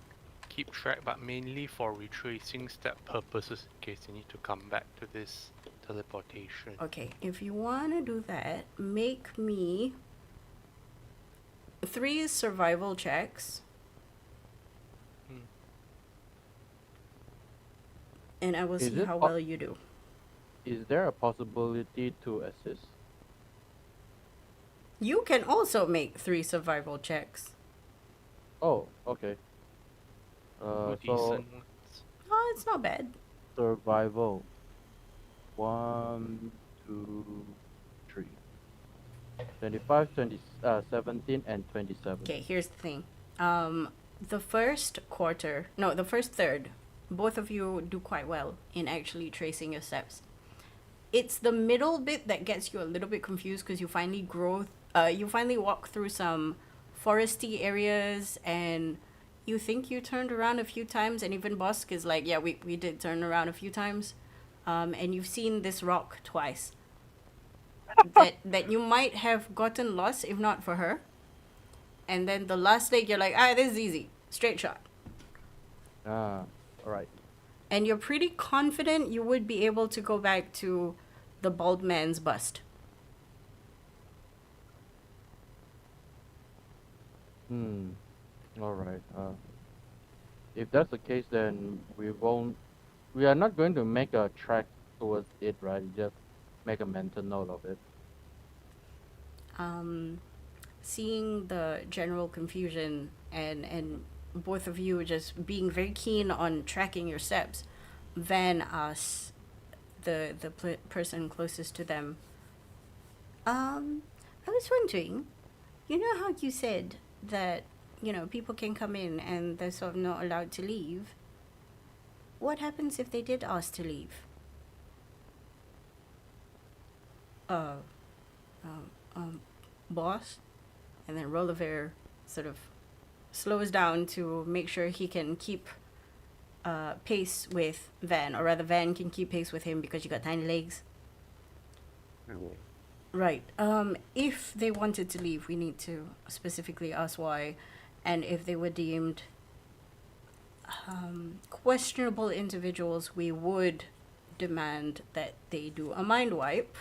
C: keep track, but mainly for retracing step purposes in case you need to come back to this teleportation.
A: Okay, if you want to do that, make me 3 survival checks.
C: Hmm.
A: And I will
D: Is
A: see
D: it
A: how
D: po-
A: well you do.
D: Is there a possibility to assist?
A: You can also make 3 survival checks.
D: Oh, okay.
C: More
D: So
C: decent ones.
A: Oh, it's not bad.
D: survival. 1, 2, 3. 25, 17, and 27.
A: Okay, here's the thing. The first third both of you do quite well in actually tracing your steps. It's the middle bit that gets you a little bit confused because you finally walk through some foresty areas and you think you turned around a few times, and even Bosk is like, yeah, we did turn around a few times. And you've seen this rock twice. that you might have gotten lost if not for her. And then the last leg, you're like, this is easy. Straight shot.
D: Ah, alright.
A: And you're pretty confident you would be able to go back to the bald man's bust.
D: Alright. If that's the case, then we are not going to make a track towards it, right? Just make a mental note of it.
A: Seeing the general confusion and both of you just being very keen on tracking your steps, Van asks the person closest to them, I was wondering, you know how you said that, people can come in and they're sort of not allowed to leave? What happens if they did ask to leave? Boss? And then Rollevir sort of slows down to make sure he can keep pace with Van, or rather Van can keep pace with him because you got tiny legs.
B: Okay.
A: Right. If they wanted to leave, we need to specifically ask why, and if they were deemed questionable individuals, we would demand that they do a mind wipe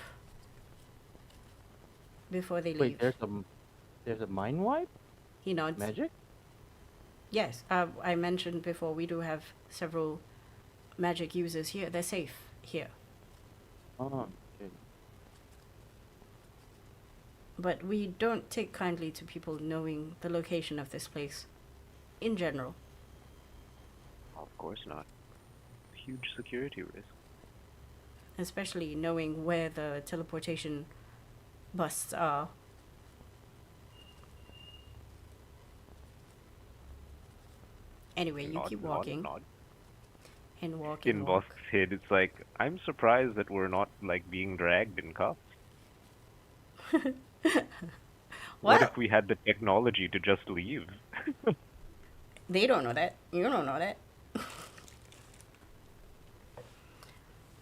A: before they leave.
D: Wait, there's a mind wipe?
A: He nods.
D: Magic?
A: Yes, I mentioned before we do have several magic users here. They're safe here.
D: Oh, okay.
A: But we don't take kindly to people knowing the location of this place, in general.
B: Of course not. Huge security risk.
A: Especially knowing where the teleportation busts are. Anyway, you keep walking. And walking.
B: In Bosk's head, it's like, I'm surprised that we're not, being dragged in cuffs. What if we had the technology to just leave?
A: They don't know that. You don't know that.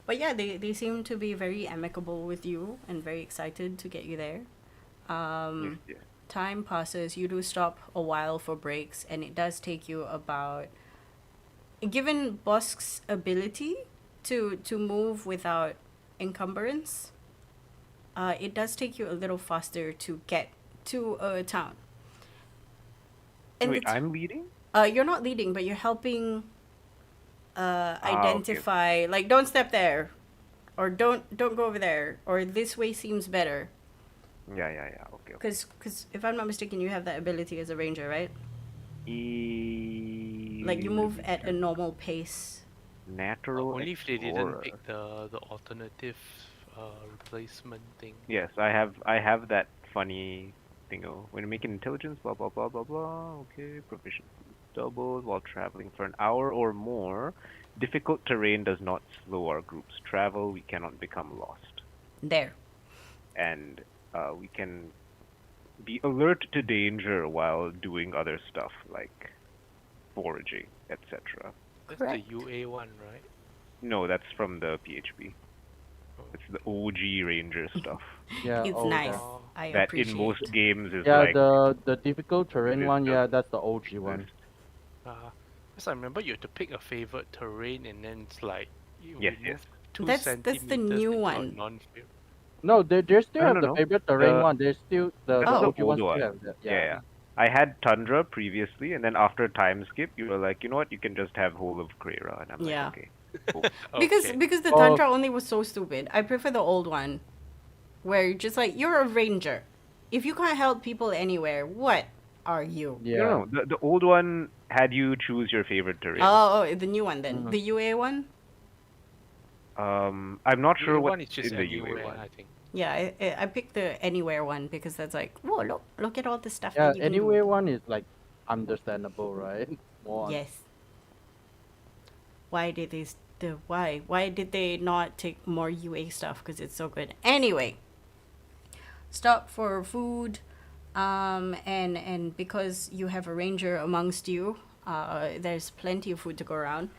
A: But yeah, they seem to be very amicable with you and very excited to get you there.
B: Yeah.
A: Time passes. You do stop a while for breaks, and it does take you about... Given Bosk's ability to move without encumbrance, it does take you a little faster to get to a town. And
B: Wait, I'm leading?
A: you're not leading, but you're helping identify, like, don't step there, or don't go over there, or this way seems better.
B: Yeah, okay.
A: Because if I'm not mistaken, you have that ability as a ranger, right? Like, you move at a normal pace.
B: Natural
C: Only if they didn't
B: Explorer.
C: pick the alternative replacement thing.
B: Yes, I have that funny thingo. When you make an intelligence, blah blah blah blah blah. Okay, proficiency doubles while traveling for an hour or more. Difficult terrain does not slow our group's travel. We cannot become lost,
A: There.
B: and we can be alert to danger while doing other stuff like foraging, etc.
C: That's
A: Correct.
C: the UA one, right?
B: No, that's from the PHP. It's the OG ranger stuff.
D: Yeah.
A: It's
D: oh,
A: nice.
D: yeah.
A: I
B: That
A: appreciate
B: in most games is
D: Yeah,
B: like
D: the difficult terrain
B: this
D: one,
B: stuff.
D: yeah, that's the OG one.
C: Because I remember you have to pick a favorite terrain, and then it's like you
B: Yes,
C: remove
B: yes.
C: 2
A: That's the
C: centimeters
A: new
C: into a
A: one.
C: non-favorite.
D: No, they still have the
B: No.
D: favorite terrain
B: The-
D: one. They still the
B: That's
A: the
D: OG one
B: old
D: still
B: one.
D: have that.
B: Yeah. I had Tundra previously, and then after time skip, you were like, you know what, you can just have whole of Krera, and I'm
A: Yeah.
B: like, okay. Cool.
A: Because the
D: Oh.
A: Tantra only was so stupid. I prefer the old one, where you're just like, you're a ranger. If you can't help people anywhere, what are you?
D: Yeah.
B: No, the old one had you choose your favorite terrain.
A: Oh, the new one then.
D: Mhm.
A: The UA one?
B: I'm not sure
C: UA
B: what
C: one is just
B: in the
C: anywhere,
B: UA one.
C: I think.
A: Yeah, I picked the anywhere one because that's like, whoa, look at all the stuff
D: Yeah,
A: that you can
D: anyway
A: do.
D: one is like understandable, right? More
A: Yes. Why did they why did they not take more UA stuff, because it's so good. Anyway, stop for food, and because you have a ranger amongst you, there's plenty of food to go around.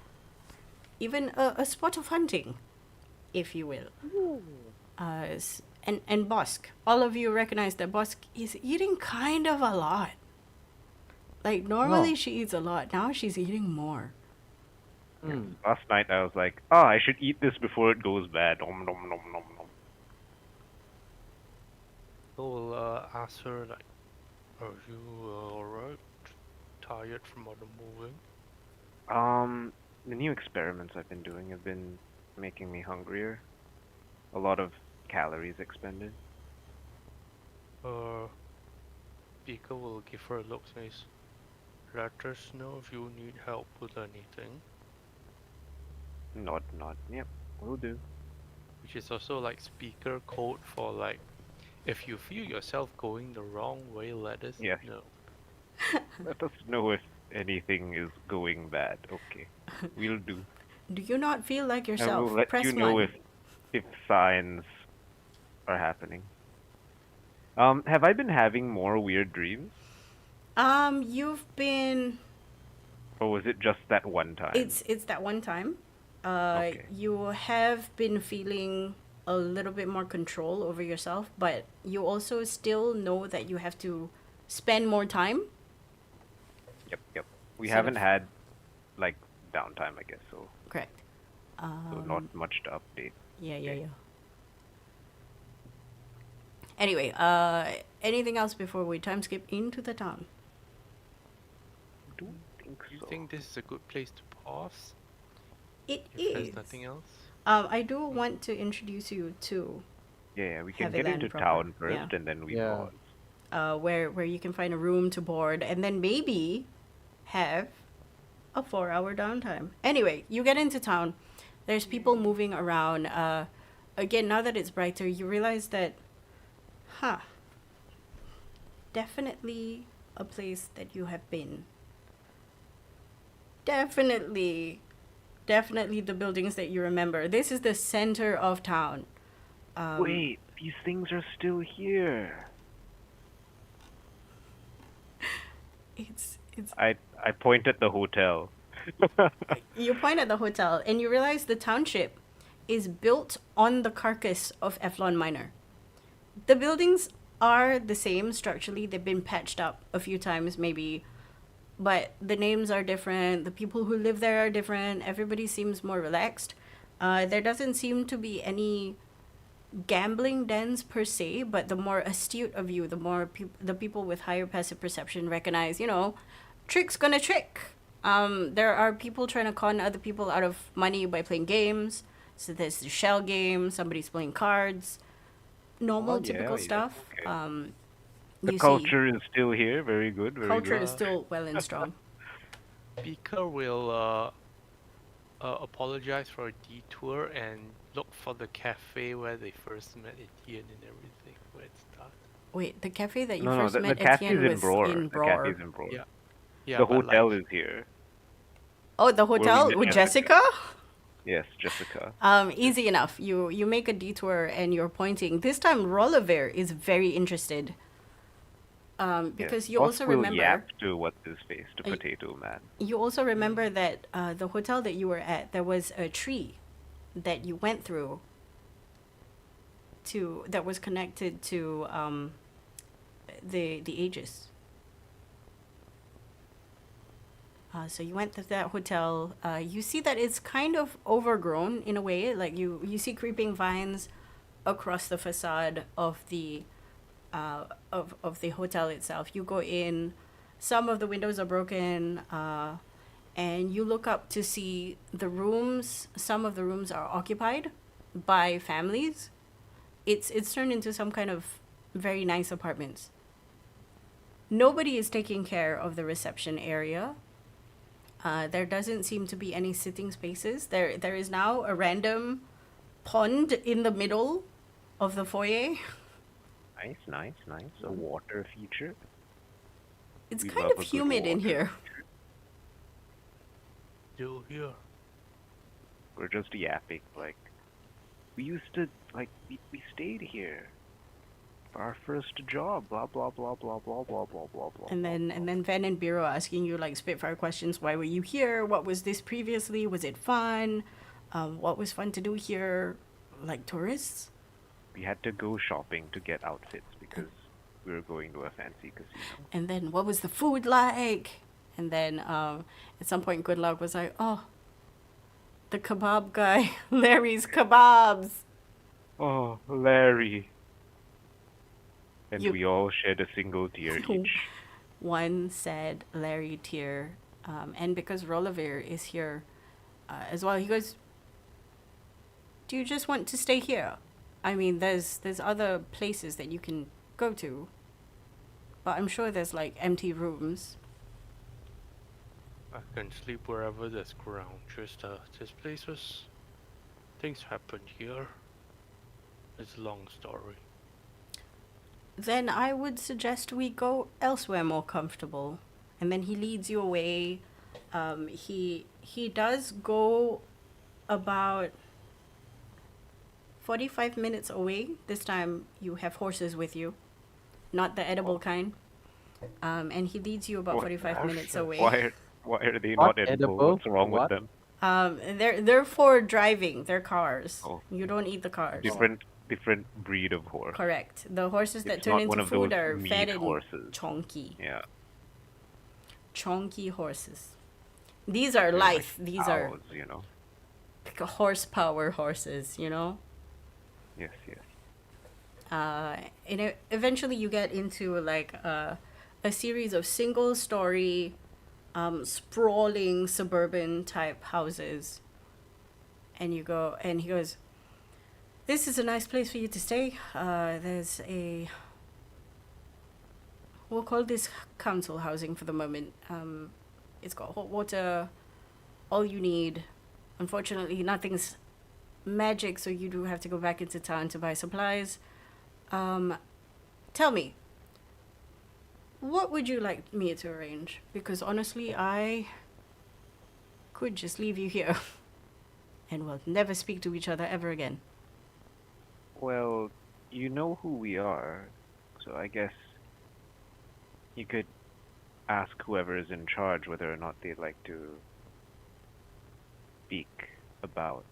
A: Even a spot of hunting, if you will. And Bosk, all of you recognize that Bosk is eating kind of a lot. Like, normally she eats a lot. Now she's eating more.
B: Last night I was like, I should eat this before it goes bad. Nom nom nom nom nom.
C: So we'll ask her, like, are you alright? Tired from all the moving?
B: The new experiments I've been doing have been making me hungrier. A lot of calories expended.
C: Beaker will give her a look, says, let us know if you need help with anything.
B: Nod. Yep, will do.
C: Which is also like speaker code for like, if you feel yourself going the wrong way, let us
B: Yes.
C: know.
B: Let us know if anything is going bad. Okay, we'll do.
A: Do you not feel like
B: I
A: yourself?
B: will let
A: Press
B: you know
A: one.
B: if signs are happening. Have I been having more weird dreams?
A: You've been.
B: Or was it just that one time?
A: It's that one time.
B: Okay.
A: You have been feeling a little bit more control over yourself, but you also still know that you have to spend more time.
B: Yep. We
A: Sort
B: haven't
A: of.
B: had, like, downtime, I guess, so
A: Correct.
B: not much to update.
A: Yeah. Anyway, anything else before we time skip into the town?
B: Don't think
C: Do you
B: so.
C: think this is a good place to pause?
A: It
C: If
A: is.
C: there's nothing else?
A: I do want to introduce you to
B: Yeah, we can get
A: Havilland
B: into
A: proper,
B: town first,
A: yeah.
B: and then we
D: Yeah.
B: pause.
A: where you can find a room to board, and then maybe have a 4-hour downtime. Anyway, you get into town. There's people moving around. Again, now that it's brighter, you realize that, definitely a place that you have been. Definitely the buildings that you remember. This is the center of town.
B: Wait, these things are still here.
A: It's
B: I point at the hotel.
A: You point at the hotel and you realize the township is built on the carcass of Eflon Minor. The buildings are the same structurally. They've been patched up a few times maybe, but the names are different. The people who live there are different. Everybody seems more relaxed. There doesn't seem to be any gambling dens per se, but the more astute of you, the more the people with higher passive perception recognize, trick's gonna trick. There are people trying to con other people out of money by playing games. So there's the shell game, somebody's playing cards, normal,
B: Oh, yeah,
A: typical
B: yeah,
A: stuff.
B: okay.
A: You
B: The
A: see,
B: culture is still here. Very good. Very
A: culture
B: good.
A: is still well and strong.
C: Beaker will apologize for a detour and look for the cafe where they first met Etienne and everything, where it started.
A: Wait, the cafe that you
B: No,
A: first
B: the
A: met
B: cafe's
A: Etienne
B: in
A: was
B: Broer.
A: in
B: The
A: Broer.
B: cafe's in Broer.
C: Yeah,
B: The
C: but
B: hotel
C: like,
B: is here.
A: Oh, the hotel
B: met
A: with
B: Jessica.
A: Jessica?
B: Yes, Jessica.
A: Easy enough. You make a detour and you're pointing. This time Rollevir is very interested. Because
B: Yes.
A: you
B: Boss
A: also
B: will
A: remember
B: yap to what's his face, to
A: I-
B: Potato Man.
A: you also remember that the hotel that you were at, there was a tree that you went through that was connected to the Aegis. So you went to that hotel. You see that it's kind of overgrown in a way. Like you see creeping vines across the facade of the of the hotel itself. You go in, some of the windows are broken, and you look up to see the rooms. Some of the rooms are occupied by families. It's turned into some kind of very nice apartments. Nobody is taking care of the reception area. There doesn't seem to be any sitting spaces. There is now a random pond in the middle of the foyer.
B: Nice. A water feature.
A: It's
B: We
A: kind
B: love
A: of
B: a good
A: humid in
B: water.
A: here.
C: still here.
B: We're just yapping. Like, we used to, like, we stayed here for our first job. Blah blah blah blah blah blah blah blah blah.
A: And then Ven and Biro asking you like spitfire questions. Why were you here? What was this previously? Was it fun? What was fun to do here? Like tourists?
B: We had to go shopping to get outfits because we were going to a fancy casino.
A: And then what was the food like? And then at some point Goodluck was like, oh, the kebab guy, Larry's kebabs.
B: Oh, Larry. And
A: You-
B: we all shed a single tear each.
A: One said Larry tear, and because Rollevir is here as well, he goes, do you just want to stay here? I mean, there's other places that you can go to, but I'm sure there's like empty rooms.
C: I can sleep wherever there's ground. Just this place was. Things happened here. It's a long story.
A: Then I would suggest we go elsewhere more comfortable. And then he leads you away. He does go about 45 minutes away. This time you have horses with you, not the edible kind. And he leads you about
B: What
A: 45 minutes away.
B: Why are they
D: Not
B: not edible?
D: edible?
B: What's wrong
D: What?
B: with them?
A: They're for driving. They're cars.
B: Oh.
A: You don't eat the cars.
B: Different breed of horse.
A: Correct. The horses that
B: It's
A: turn
B: not one
A: into
B: of
A: food
B: those
A: are
B: meat
A: fed in
B: horses.
A: chonky.
B: Yeah.
A: Chonky horses. These are
B: They're
A: life.
B: like
A: These are
B: cows, you know.
A: horsepower horses, you know?
B: Yes, yes.
A: And eventually you get into like a series of single story, sprawling suburban type houses. And you go, and he goes, this is a nice place for you to stay. There's a, we'll call this council housing for the moment. It's got hot water, all you need. Unfortunately, nothing's magic, so you do have to go back into town to buy supplies. Tell me, what would you like me to arrange? Because honestly, I could just leave you here and we'll never speak to each other ever again.
B: Well, you know who we are, so I guess you could ask whoever is in charge whether or not they'd like to speak about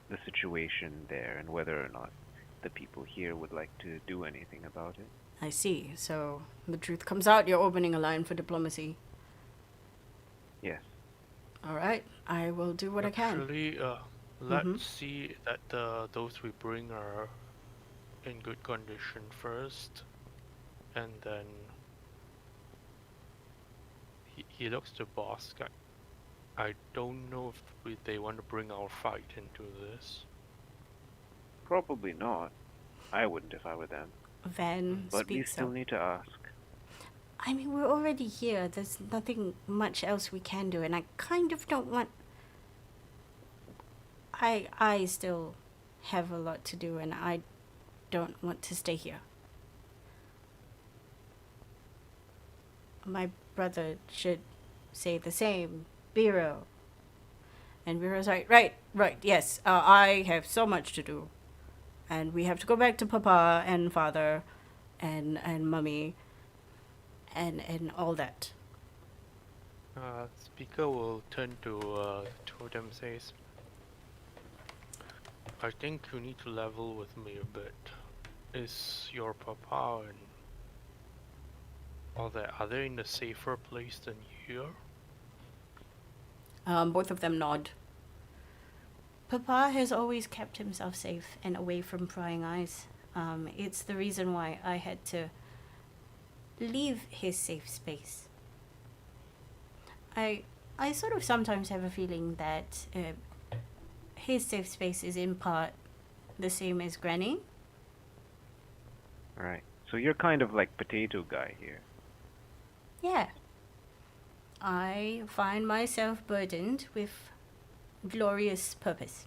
B: the situation there and whether or not the people here would like to do anything about it.
A: I see. So the truth comes out, you're opening a line for diplomacy.
B: Yes.
A: All right, I will do what I can.
C: Actually, let's
A: Mhm.
C: see that those we bring are in good condition first, and then he looks to boss guy. I don't know if they want to bring our fight into this.
B: Probably not. I wouldn't if I were them.
A: Van
B: But we
A: speaks
B: still
A: up.
B: need to ask.
A: I mean, we're already here. There's nothing much else we can do, and I kind of don't want. I still have a lot to do, and I don't want to stay here. My brother should say the same, Biro. And Biro's like, right, yes. I have so much to do, and we have to go back to Papa and Father, and Mummy. And all that.
C: Speaker will turn to Totem says, I think you need to level with me a bit. Is your papa and all that, are they in a safer place than here?
A: Both of them nod. Papa has always kept himself safe and away from prying eyes. It's the reason why I had to leave his safe space. I sort of sometimes have a feeling that his safe space is in part the same as Granny.
B: Right. So you're kind of like potato guy here.
A: Yeah. I find myself burdened with glorious purpose.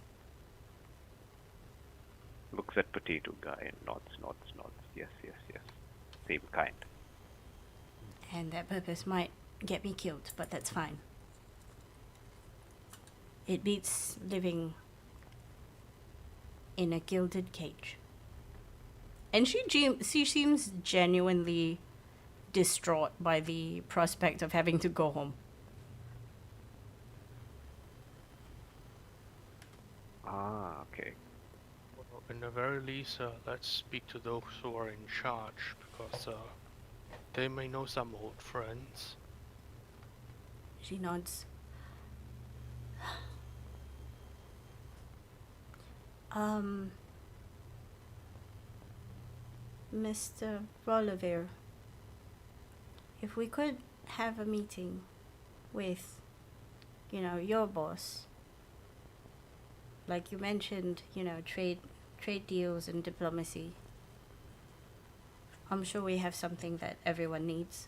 B: Looks at potato guy and nods, nods, nods. Yes, yes, yes. Same kind.
A: And that purpose might get me killed, but that's fine. It beats living in a gilded cage. And she seems genuinely distraught by the prospect of having to go home.
B: Ah, okay.
C: Well, in the very least, let's speak to those who are in charge, because they may know some old friends.
A: She nods. Mr. Rollevir, if we could have a meeting with, your boss. Like you mentioned, trade deals and diplomacy. I'm sure we have something that everyone needs.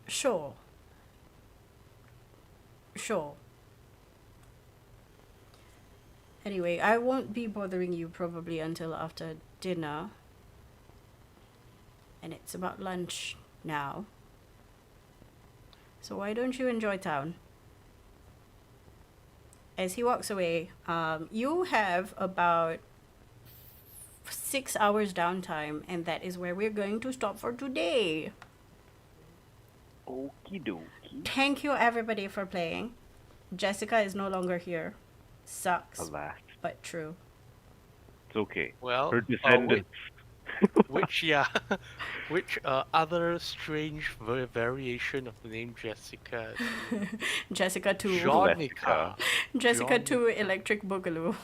A: Sure. Anyway, I won't be bothering you probably until after dinner. And it's about lunch now. So why don't you enjoy town? As he walks away, you have about 6 hours downtime, and that is where we're going to stop for today.
B: Okie dokie.
A: Thank you everybody for playing. Jessica is no longer here. Sucks,
B: Alas.
A: but true.
B: It's okay.
C: Well,
B: Her descendants.
C: which other strange variation of the name Jessica?
A: Jessica 2.
C: Jonica.
A: Jessica 2 Electric Boogaloo.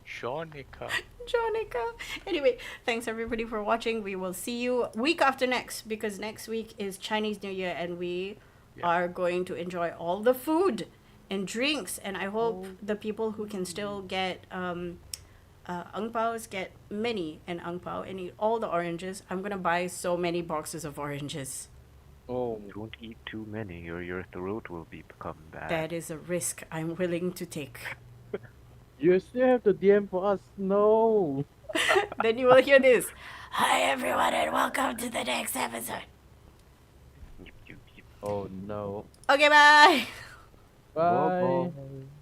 C: Jonica.
A: Jonica. Anyway, thanks everybody for watching. We will see you week after next, because next week is Chinese New Year and we are going to enjoy all the food and drinks, and I hope the people who can still get ang paos get many and ang pao and eat all the oranges. I'm gonna buy so many boxes of oranges.
D: Oh,
B: Don't eat too many or your throat will become bad.
A: That is a risk I'm willing to take.
D: you still have to DM for us. No.
A: Then you will hear this. Hi everyone and welcome to the next episode.
B: Yip, yip, yip.
D: Oh no.
A: Okay, bye.
D: Bye.
B: Bye-bye.